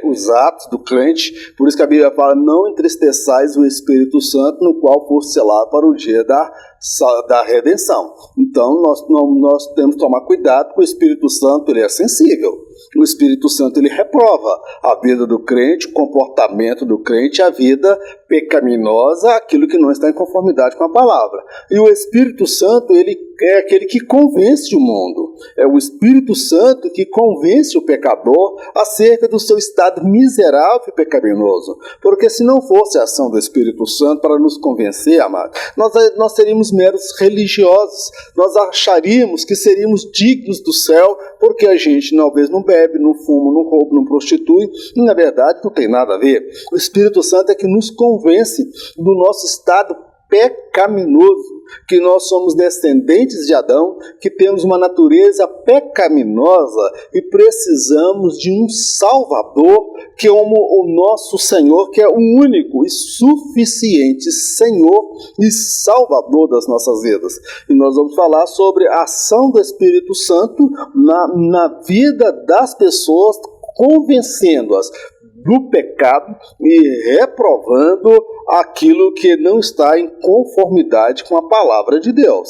os atos do crente. Por isso que a Bíblia fala: não entristeçais o Espírito Santo, no qual for selado para o dia da redenção. Então nós temos que tomar cuidado, porque o Espírito Santo ele é sensível. O Espírito Santo ele reprova a vida do crente, o comportamento do crente, a vida pecaminosa, aquilo que não está em conformidade com a palavra. E o Espírito Santo ele é aquele que convence o mundo. É o Espírito Santo que convence o pecador acerca do seu estado miserável e pecaminoso. Porque se não fosse a ação do Espírito Santo para nos convencer, amado, nós seríamos meros religiosos. Nós acharíamos que seríamos dignos do céu porque a gente talvez não bebe, não fuma, não rouba, não prostitui. E na verdade não tem nada a ver. O Espírito Santo é que nos convence do nosso estado pecaminoso, que nós somos descendentes de Adão, que temos uma natureza pecaminosa e precisamos de um Salvador, que é o nosso Senhor, que é o único e suficiente Senhor e Salvador das nossas vidas. E nós vamos falar sobre a ação do Espírito Santo na vida das pessoas, convencendo-as do pecado e reprovando aquilo que não está em conformidade com a palavra de Deus.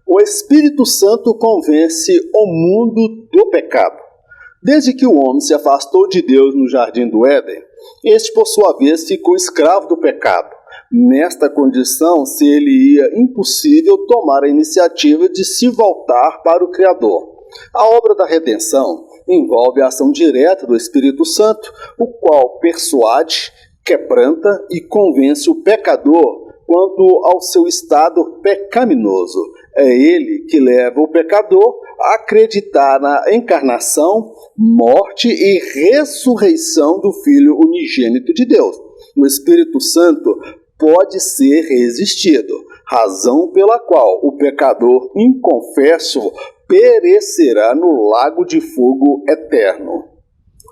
O Espírito Santo convence o mundo do pecado. Desde que o homem se afastou de Deus no jardim do Éden, este, por sua vez, ficou escravo do pecado. Nesta condição, seria impossível tomar a iniciativa de se voltar para o Criador. A obra da redenção envolve a ação direta do Espírito Santo, o qual persuade, quebranta e convence o pecador quanto ao seu estado pecaminoso. É ele que leva o pecador a acreditar na encarnação, morte e ressurreição do Filho unigênito de Deus. O Espírito Santo pode ser resistido, razão pela qual o pecador inconfesso perecerá no lago de fogo eterno.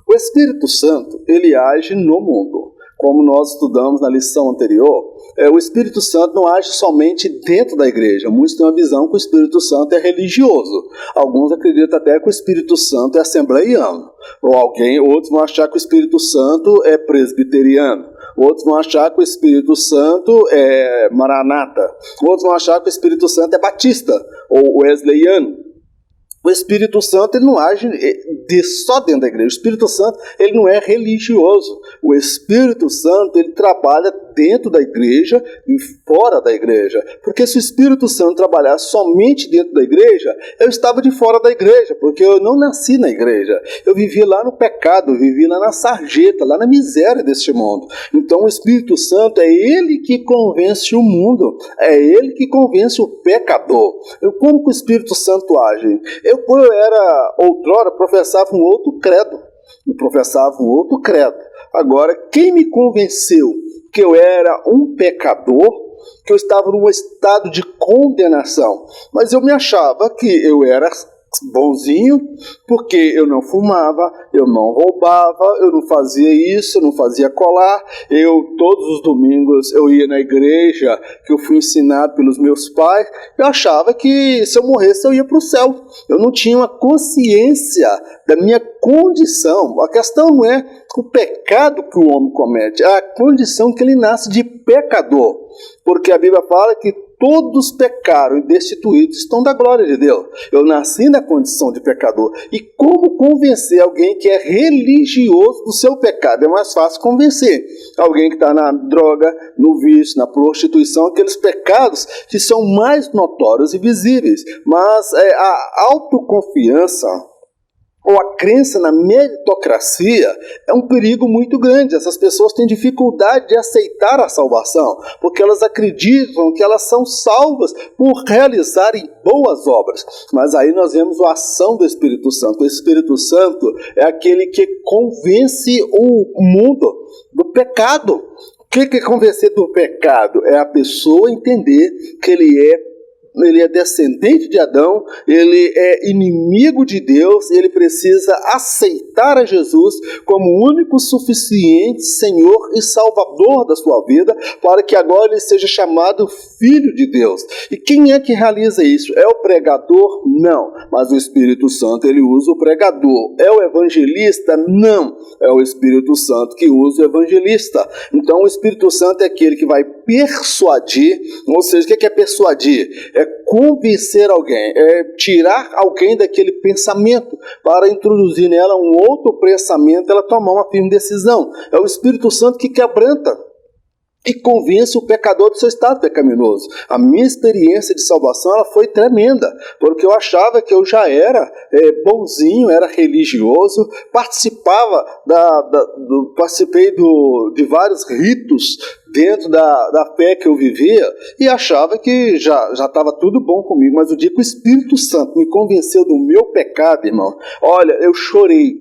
O Espírito Santo, ele age no mundo. Como nós estudamos na lição anterior, o Espírito Santo não age somente dentro da igreja. Muitos têm uma visão que o Espírito Santo é religioso. Alguns acreditam até que o Espírito Santo é assembleiano. Outros vão achar que o Espírito Santo é presbiteriano. Outros vão achar que o Espírito Santo é maranata. Outros vão achar que o Espírito Santo é batista ou wesleyano. O Espírito Santo ele não age só dentro da igreja. O Espírito Santo ele não é religioso. O Espírito Santo ele trabalha dentro da igreja e fora da igreja. Porque se o Espírito Santo trabalhasse somente dentro da igreja, eu estava de fora da igreja, porque eu não nasci na igreja. Eu vivia lá no pecado, eu vivia lá na sarjeta, lá na miséria deste mundo. Então o Espírito Santo é ele que convence o mundo, é ele que convence o pecador. Como que o Espírito Santo age? Quando eu era outrora, professava um outro credo. Agora, quem me convenceu que eu era um pecador, que eu estava num estado de condenação? Mas eu me achava que eu era bonzinho, porque eu não fumava, eu não roubava, eu não fazia isso, eu não fazia colar. Todos os domingos, eu ia na igreja, que eu fui ensinado pelos meus pais. Eu achava que se eu morresse, eu ia para o céu. Eu não tinha uma consciência da minha condição. A questão não é o pecado que o homem comete, é a condição que ele nasce de pecador. Porque a Bíblia fala que todos pecaram e destituídos estão da glória de Deus. Eu nasci na condição de pecador. E como convencer alguém que é religioso do seu pecado? É mais fácil convencer alguém que está na droga, no vício, na prostituição, aqueles pecados que são mais notórios e visíveis. Mas a autoconfiança ou a crença na meritocracia é um perigo muito grande. Essas pessoas têm dificuldade de aceitar a salvação, porque elas acreditam que elas são salvas por realizarem boas obras. Mas aí nós vemos a ação do Espírito Santo. O Espírito Santo é aquele que convence o mundo do pecado. O que é convencer do pecado? É a pessoa entender que ele é descendente de Adão, ele é inimigo de Deus, ele precisa aceitar a Jesus como o único suficiente Senhor e Salvador da sua vida, para que agora ele seja chamado Filho de Deus. E quem é que realiza isso? É o pregador? Não. Mas o Espírito Santo, ele usa o pregador. É o evangelista? Não. É o Espírito Santo que usa o evangelista. Então o Espírito Santo é aquele que vai persuadir. Ou seja, o que é persuadir? É convencer alguém, é tirar alguém daquele pensamento para introduzir nela um outro pensamento, ela tomar uma firme decisão. É o Espírito Santo que quebranta. e convence o pecador do seu estado pecaminoso. A minha experiência de salvação ela foi tremenda, porque eu achava que eu já era bonzinho, era religioso, participei de vários ritos dentro da fé que eu vivia e achava que já estava tudo bom comigo, mas o dia que o Espírito Santo me convenceu do meu pecado, irmão, olha, eu chorei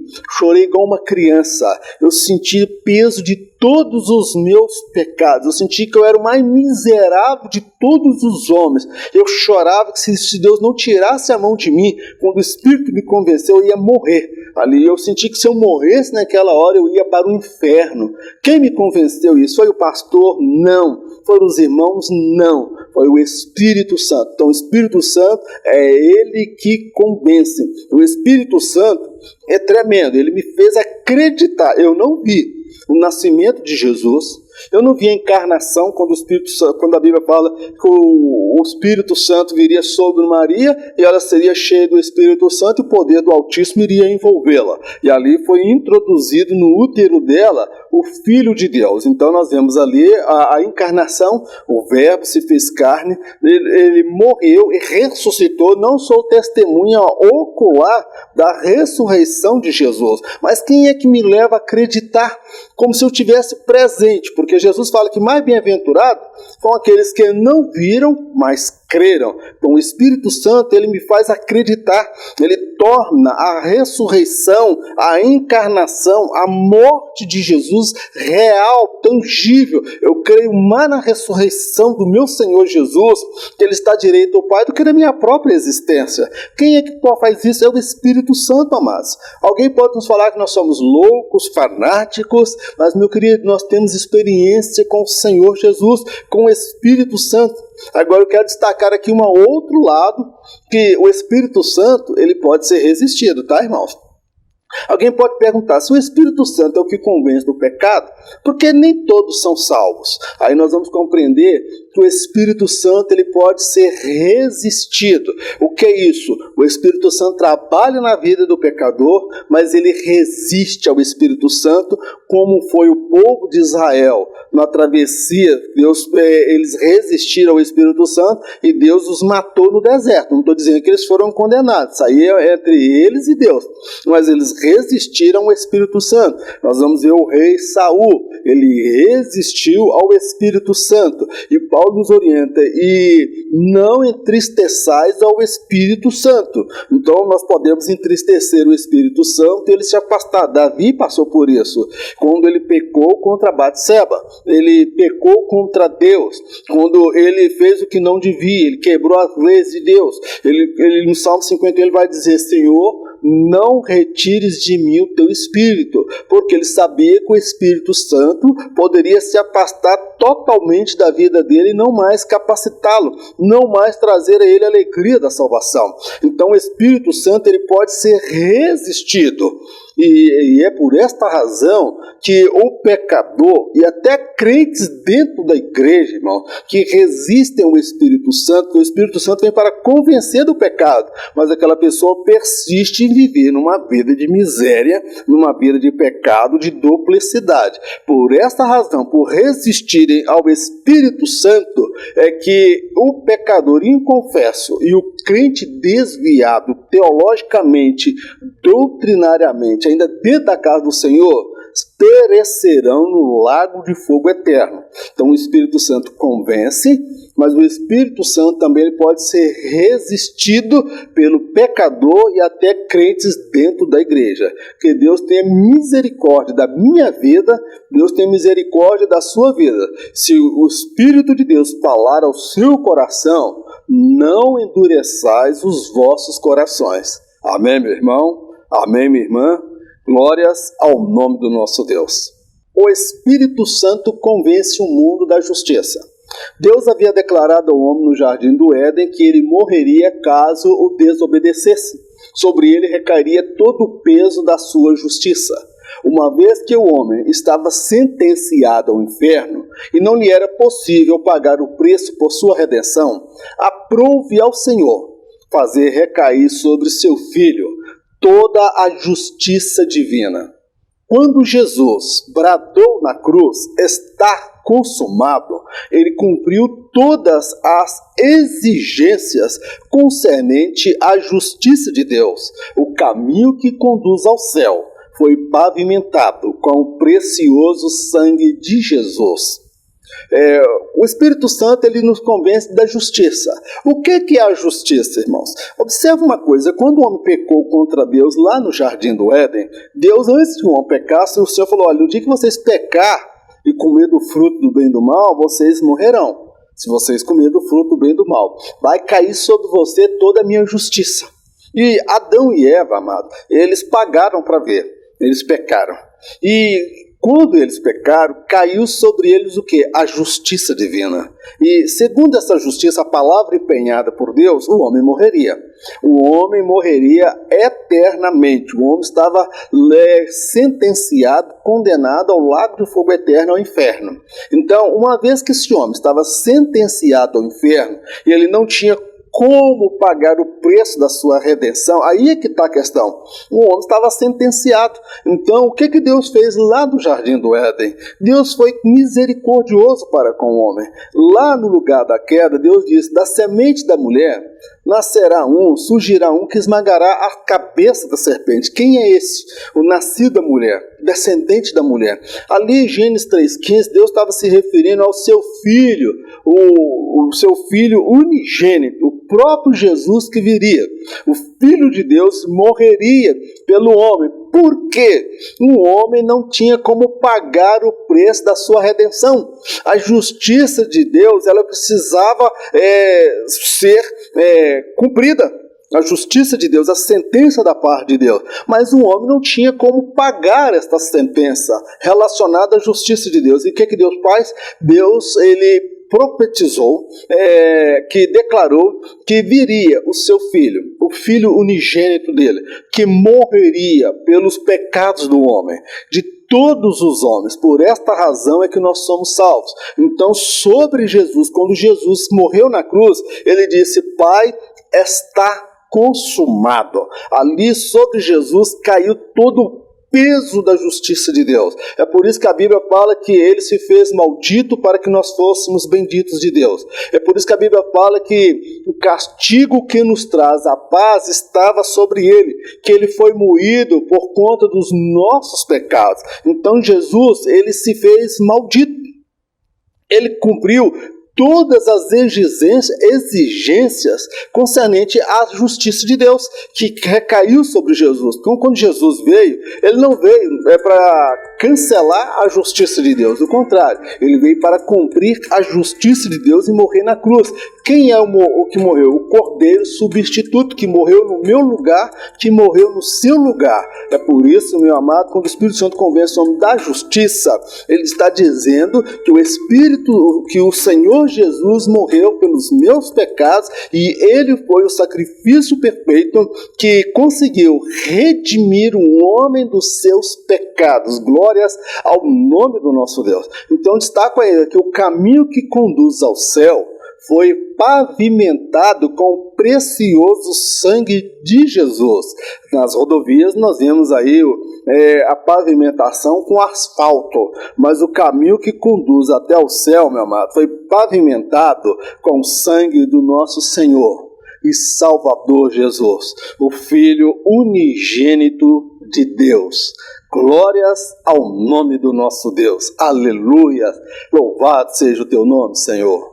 igual uma criança, eu senti o peso de todos os meus pecados, eu senti que eu era o mais miserável de todos os homens, eu chorava que se Deus não tirasse a mão de mim, quando o Espírito me convenceu, eu ia morrer ali, eu senti que se eu morresse naquela hora, eu ia para o inferno. Quem me convenceu isso? Foi o pastor? Não. Foram os irmãos? Não. Foi o Espírito Santo. Então o Espírito Santo é ele que convence. O Espírito Santo é tremendo, ele me fez acreditar. Eu não vi o nascimento de Jesus, eu não vi a encarnação quando a Bíblia fala que o Espírito Santo viria sobre Maria e ela seria cheia do Espírito Santo e o poder do Altíssimo iria envolvê-la. E ali foi introduzido no útero dela o Filho de Deus. Então nós vemos ali a encarnação, o Verbo se fez carne, ele morreu e ressuscitou. Não sou testemunha ocular da ressurreição de Jesus, mas quem é que me leva a acreditar como se eu tivesse presente? Porque Jesus fala que mais bem-aventurados são aqueles que não viram, mas creram. Então o Espírito Santo, ele me faz acreditar, ele torna a ressurreição, a encarnação, a morte de Jesus real, tangível. Eu creio mais na ressurreição do meu Senhor Jesus, que ele está direito ao Pai, do que na minha própria existência. Quem é que faz isso? É o Espírito Santo, amados. Alguém pode nos falar que nós somos loucos, fanáticos, mas, meu querido, nós temos experiência com o Senhor Jesus, com o Espírito Santo. Agora eu quero destacar aqui um outro lado, que o Espírito Santo, ele pode ser resistido, tá, irmãos? Alguém pode perguntar, se o Espírito Santo é o que convence do pecado, por que nem todos são salvos? Aí nós vamos compreender que o Espírito Santo ele pode ser resistido. O que é isso? O Espírito Santo trabalha na vida do pecador, mas ele resiste ao Espírito Santo, como foi o povo de Israel. Na travessia, eles resistiram ao Espírito Santo e Deus os matou no deserto. Não estou dizendo que eles foram condenados, isso aí é entre eles e Deus, mas eles resistiram ao Espírito Santo. Nós vamos ver o rei Saul, ele resistiu ao Espírito Santo, e Paulo nos orienta, e não entristeçais ao Espírito Santo. Então nós podemos entristecer o Espírito Santo e ele se afastar. Davi passou por isso, quando ele pecou contra Batseba, ele pecou contra Deus, quando ele fez o que não devia, ele quebrou as leis de Deus. Ele no Salmo 51 ele vai dizer, Senhor, não retires de mim o teu Espírito, porque ele sabia que o Espírito Santo poderia se afastar totalmente da vida dele e não mais capacitá-lo, não mais trazer a ele a alegria da salvação. Então o Espírito Santo ele pode ser resistido. E é por esta razão que o pecador e até crentes dentro da igreja, irmão, que resistem ao Espírito Santo, que o Espírito Santo vem para convencer do pecado, mas aquela pessoa persiste em viver numa vida de miséria, numa vida de pecado, de duplicidade. Por esta razão, por resistirem ao Espírito Santo, é que o pecador inconfesso e o crente desviado teologicamente, doutrinariamente, ainda dentro da casa do Senhor, perecerão no lago de fogo eterno. Então o Espírito Santo convence, mas o Espírito Santo também ele pode ser resistido pelo pecador e até crentes dentro da igreja. Que Deus tenha misericórdia da minha vida, Deus tenha misericórdia da sua vida. Se o Espírito de Deus falar ao seu coração, não endureçais os vossos corações. Amém, meu irmão? Amém, minha irmã? Glórias ao nome do nosso Deus. O Espírito Santo convence o mundo da justiça. Deus havia declarado ao homem no jardim do Éden que ele morreria caso o desobedecesse. Sobre ele recairia todo o peso da sua justiça. Uma vez que o homem estava sentenciado ao inferno e não lhe era possível pagar o preço por sua redenção, aprove ao Senhor fazer recair sobre seu filho toda a justiça divina. Quando Jesus bradou na cruz, está consumado, ele cumpriu todas as exigências concernente à justiça de Deus. O caminho que conduz ao céu foi pavimentado com o precioso sangue de Jesus. O Espírito Santo, ele nos convence da justiça. O que é a justiça, irmãos? Observe uma coisa, quando o homem pecou contra Deus lá no Jardim do Éden, Deus, antes que o homem pecasse, o Senhor falou: olha, no dia que vocês pecar e comer do fruto do bem e do mal, vocês morrerão. Se vocês comerem do fruto do bem e do mal, vai cair sobre você toda a minha justiça. E Adão e Eva, amado, eles pagaram para ver, eles pecaram. E quando eles pecaram, caiu sobre eles o quê? A justiça divina. E segundo essa justiça, a palavra empenhada por Deus, o homem morreria. O homem morreria eternamente. O homem estava sentenciado, condenado ao lago de fogo eterno, ao inferno. Então, uma vez que esse homem estava sentenciado ao inferno, e ele não tinha como pagar o preço da sua redenção, aí é que está a questão. O homem estava sentenciado. Então, o que Deus fez lá no Jardim do Éden? Deus foi misericordioso para com o homem. Lá no lugar da queda, Deus disse: da semente da mulher nascerá surgirá um que esmagará a cabeça da serpente. Quem é esse? O nascido da mulher, descendente da mulher. Ali em Gênesis 3,15, Deus estava se referindo ao seu filho, o seu filho unigênito, o próprio Jesus que viria. O Filho de Deus morreria pelo homem. Por quê? O homem não tinha como pagar o preço da sua redenção. A justiça de Deus, ela precisava ser cumprida. A justiça de Deus, a sentença da parte de Deus. Mas o homem não tinha como pagar esta sentença relacionada à justiça de Deus. E o que Deus faz? Deus, ele profetizou, que declarou que viria o seu filho, o filho unigênito dele, que morreria pelos pecados do homem, de todos os homens. Por esta razão é que nós somos salvos. Então, sobre Jesus, quando Jesus morreu na cruz, ele disse: Pai, está consumado. Ali sobre Jesus caiu todo o peso da justiça de Deus. É por isso que a Bíblia fala que ele se fez maldito para que nós fôssemos benditos de Deus. É por isso que a Bíblia fala que o castigo que nos traz a paz estava sobre ele, que ele foi moído por conta dos nossos pecados. Então Jesus, ele se fez maldito. Ele cumpriu todas as exigências concernentes à justiça de Deus, que recaiu sobre Jesus. Então, quando Jesus veio, ele não veio para cancelar a justiça de Deus, do contrário, ele veio para cumprir a justiça de Deus e morrer na cruz. Quem é o que morreu? O Cordeiro substituto, que morreu no meu lugar, que morreu no seu lugar. É por isso, meu amado, quando o Espírito Santo convence o homem da justiça, ele está dizendo que o Senhor Jesus morreu pelos meus pecados e ele foi o sacrifício perfeito que conseguiu redimir o homem dos seus pecados. Glórias ao nome do nosso Deus. Então destaco ainda que o caminho que conduz ao céu foi pavimentado com o precioso sangue de Jesus. Nas rodovias nós vemos aí a pavimentação com asfalto, mas o caminho que conduz até o céu, meu amado, foi pavimentado com o sangue do nosso Senhor e Salvador Jesus, o Filho unigênito de Deus. Glórias ao nome do nosso Deus. Aleluia. Louvado seja o teu nome, Senhor.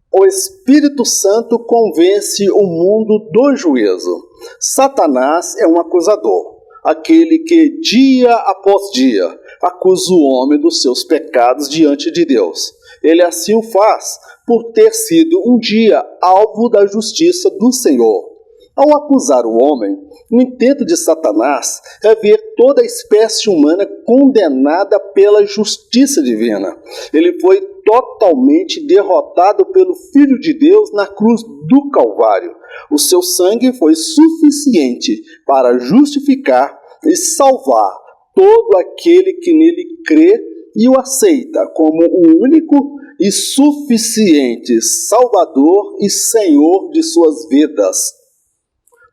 O Espírito Santo convence o mundo do juízo. Satanás é um acusador, aquele que dia após dia acusa o homem dos seus pecados diante de Deus. Ele assim o faz por ter sido um dia alvo da justiça do Senhor. Ao acusar o homem, o intento de Satanás é ver toda a espécie humana condenada pela justiça divina. Ele foi totalmente derrotado pelo Filho de Deus na cruz do Calvário. O seu sangue foi suficiente para justificar e salvar todo aquele que nele crê e o aceita como o único e suficiente Salvador e Senhor de suas vidas.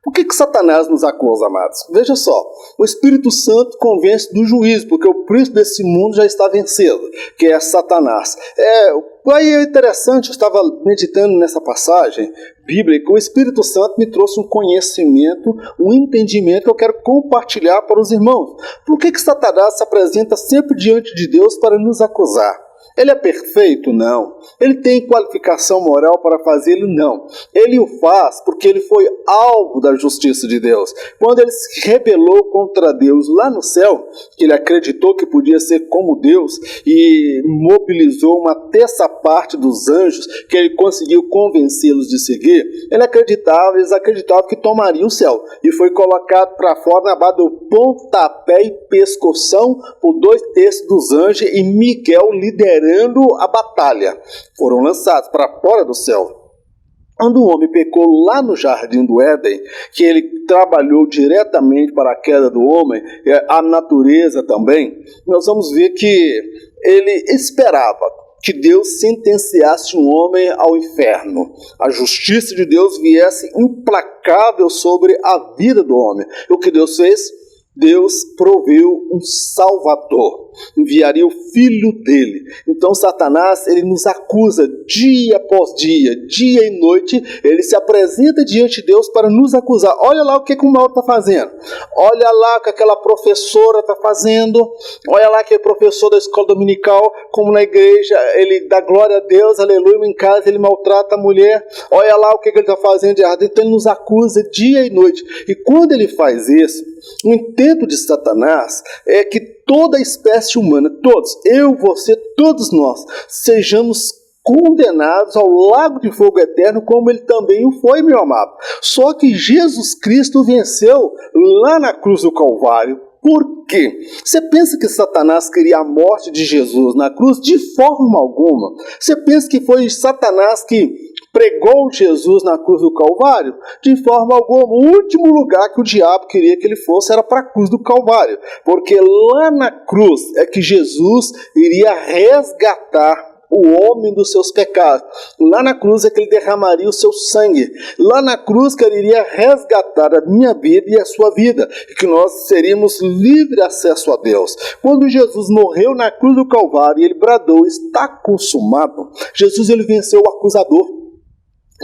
Por que Satanás nos acusa, amados? Veja só, o Espírito Santo convence do juízo, porque o príncipe desse mundo já está vencido, que é Satanás. Aí é interessante, eu estava meditando nessa passagem bíblica, o Espírito Santo me trouxe um conhecimento, um entendimento que eu quero compartilhar para os irmãos. Por que Satanás se apresenta sempre diante de Deus para nos acusar? Ele é perfeito? Não. Ele tem qualificação moral para fazê-lo? Não. Ele o faz porque ele foi alvo da justiça de Deus. Quando ele se rebelou contra Deus lá no céu, que ele acreditou que podia ser como Deus e mobilizou uma terça parte dos anjos, que ele conseguiu convencê-los de seguir, eles acreditavam que tomariam o céu. E foi colocado para fora na base do pontapé e pescoção por 2/3 dos anjos e Miguel liderando a batalha. Foram lançados para fora do céu. Quando o homem pecou lá no jardim do Éden, que ele trabalhou diretamente para a queda do homem, a natureza também, nós vamos ver que ele esperava que Deus sentenciasse um homem ao inferno. A justiça de Deus viesse implacável sobre a vida do homem. O que Deus fez? Deus proveu um Salvador, enviaria o Filho dele. Então Satanás, ele nos acusa dia após dia, dia e noite, ele se apresenta diante de Deus para nos acusar. Olha lá o que o mal está fazendo, olha lá o que aquela professora está fazendo, olha lá aquele professor da escola dominical, como na igreja, ele dá glória a Deus, aleluia, em casa ele maltrata a mulher, olha lá o que ele está fazendo de errado. Então ele nos acusa dia e noite, e quando ele faz isso, o intento de Satanás é que toda a espécie humana, todos, eu, você, todos nós, sejamos condenados ao lago de fogo eterno, como ele também o foi, meu amado. Só que Jesus Cristo venceu lá na cruz do Calvário. Por quê? Você pensa que Satanás queria a morte de Jesus na cruz? De forma alguma. Você pensa que foi Satanás que pregou Jesus na cruz do Calvário? De forma alguma. O último lugar que o diabo queria que ele fosse era para a cruz do Calvário. Porque lá na cruz é que Jesus iria resgatar o homem dos seus pecados. Lá na cruz é que ele derramaria o seu sangue. Lá na cruz que ele iria resgatar a minha vida e a sua vida. E que nós teríamos livre acesso a Deus. Quando Jesus morreu na cruz do Calvário e ele bradou, está consumado, Jesus ele venceu o acusador.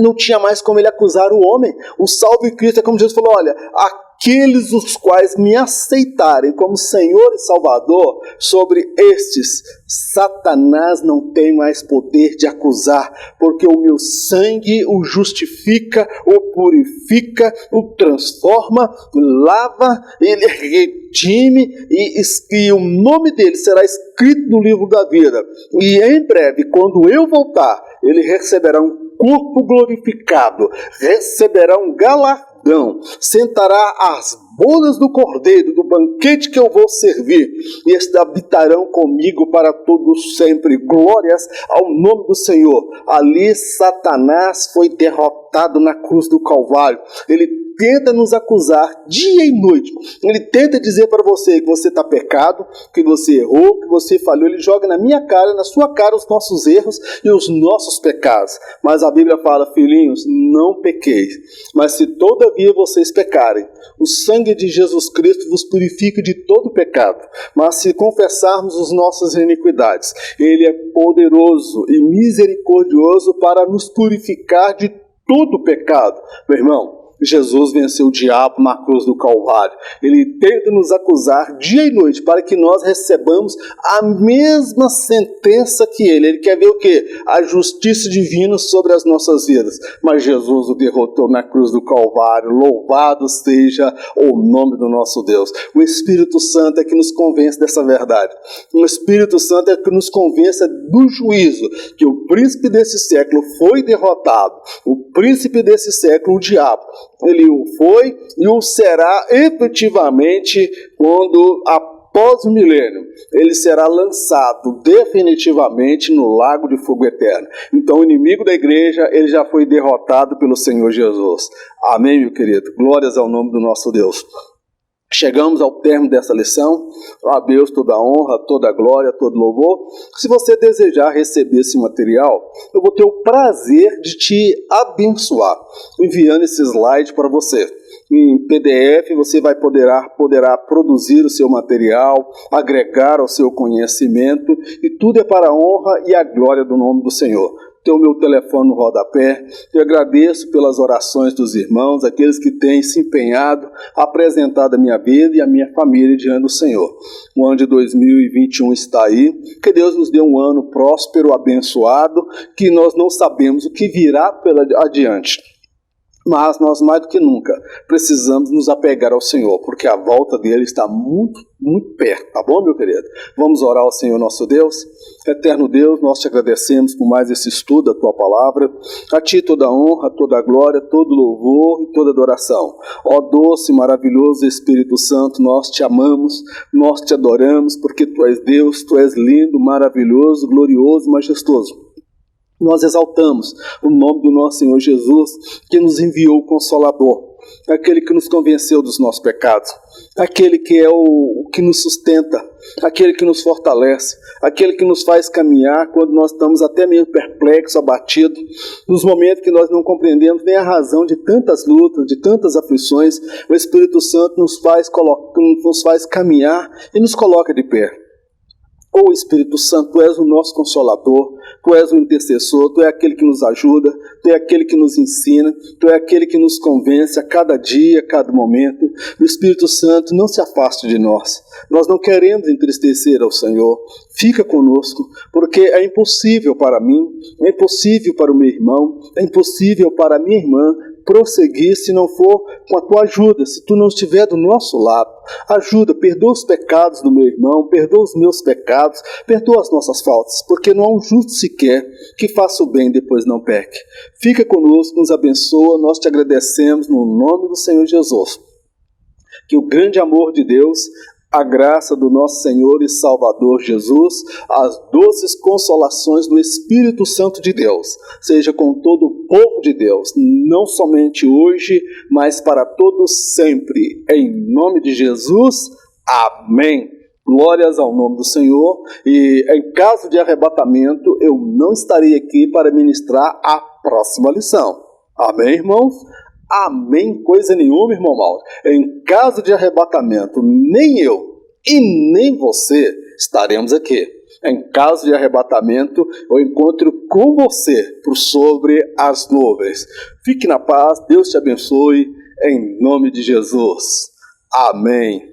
Não tinha mais como ele acusar o homem. O salve Cristo é como Jesus falou, olha, aqueles os quais me aceitarem como Senhor e Salvador, sobre estes, Satanás não tem mais poder de acusar, porque o meu sangue o justifica, o purifica, o transforma, lava, ele redime, e o nome dele será escrito no livro da vida. E em breve, quando eu voltar, ele receberá um corpo glorificado, receberá um galardão, sentará às bodas do Cordeiro, do banquete que eu vou servir, e estes habitarão comigo para todo sempre. Glórias ao nome do Senhor. Ali Satanás foi derrotado na cruz do Calvário. Ele tenta nos acusar dia e noite. Ele tenta dizer para você que você está pecado, que você errou, que você falhou. Ele joga na minha cara, na sua cara, os nossos erros e os nossos pecados. Mas a Bíblia fala, filhinhos, não pequeis. Mas se todavia vocês pecarem, o sangue de Jesus Cristo vos purifica de todo pecado. Mas se confessarmos as nossas iniquidades, Ele é poderoso e misericordioso para nos purificar de todo pecado. Meu irmão, Jesus venceu o diabo na cruz do Calvário. Ele tenta nos acusar dia e noite para que nós recebamos a mesma sentença que ele. Ele quer ver o quê? A justiça divina sobre as nossas vidas. Mas Jesus o derrotou na cruz do Calvário. Louvado seja o nome do nosso Deus. O Espírito Santo é que nos convence dessa verdade. O Espírito Santo é que nos convence do juízo, que o príncipe desse século foi derrotado. O príncipe desse século, o diabo, ele o foi e o será efetivamente quando, após o milênio, ele será lançado definitivamente no lago de fogo eterno. Então o inimigo da igreja, ele já foi derrotado pelo Senhor Jesus. Amém, meu querido? Glórias ao nome do nosso Deus. Chegamos ao término dessa lição. A Deus toda a honra, toda a glória, todo louvor. Se você desejar receber esse material, eu vou ter o prazer de te abençoar, enviando esse slide para você. Em PDF você poderá produzir o seu material, agregar ao seu conhecimento, e tudo é para a honra e a glória do nome do Senhor. Tem o meu telefone no rodapé. Eu agradeço pelas orações dos irmãos, aqueles que têm se empenhado, apresentado a minha vida e a minha família diante do Senhor. O ano de 2021 está aí. Que Deus nos dê um ano próspero, abençoado, que nós não sabemos o que virá pela adiante. Mas nós, mais do que nunca, precisamos nos apegar ao Senhor, porque a volta dele está muito, muito perto, tá bom, meu querido? Vamos orar ao Senhor nosso Deus. Eterno Deus, nós te agradecemos por mais esse estudo da tua palavra. A ti toda a honra, toda a glória, todo louvor e toda adoração. Ó doce, maravilhoso Espírito Santo, nós te amamos, nós te adoramos, porque tu és Deus, tu és lindo, maravilhoso, glorioso, majestoso. Nós exaltamos o nome do nosso Senhor Jesus, que nos enviou o Consolador, aquele que nos convenceu dos nossos pecados, aquele que é o que nos sustenta, aquele que nos fortalece, aquele que nos faz caminhar quando nós estamos até meio perplexos, abatidos, nos momentos que nós não compreendemos nem a razão de tantas lutas, de tantas aflições. O Espírito Santo nos faz caminhar e nos coloca de pé. Ô Espírito Santo, tu és o nosso Consolador, tu és o intercessor, tu é aquele que nos ajuda, tu é aquele que nos ensina, tu é aquele que nos convence a cada dia, a cada momento. O Espírito Santo, não se afaste de nós. Nós não queremos entristecer ao Senhor. Fica conosco, porque é impossível para mim, é impossível para o meu irmão, é impossível para a minha irmã prosseguir se não for com a tua ajuda, se tu não estiver do nosso lado. Ajuda, perdoa os pecados do meu irmão, perdoa os meus pecados, perdoa as nossas faltas, porque não há um justo sequer que faça o bem e depois não peque. Fica conosco, nos abençoa, nós te agradecemos no nome do Senhor Jesus. Que o grande amor de Deus, a graça do nosso Senhor e Salvador Jesus, as doces consolações do Espírito Santo de Deus, seja com todo o povo de Deus, não somente hoje, mas para todos sempre. Em nome de Jesus, amém. Glórias ao nome do Senhor. E em caso de arrebatamento, eu não estarei aqui para ministrar a próxima lição. Amém, irmãos? Amém, coisa nenhuma, irmão Mauro. Em caso de arrebatamento, nem eu e nem você estaremos aqui. Em caso de arrebatamento, eu encontro com você por sobre as nuvens. Fique na paz, Deus te abençoe, em nome de Jesus. Amém.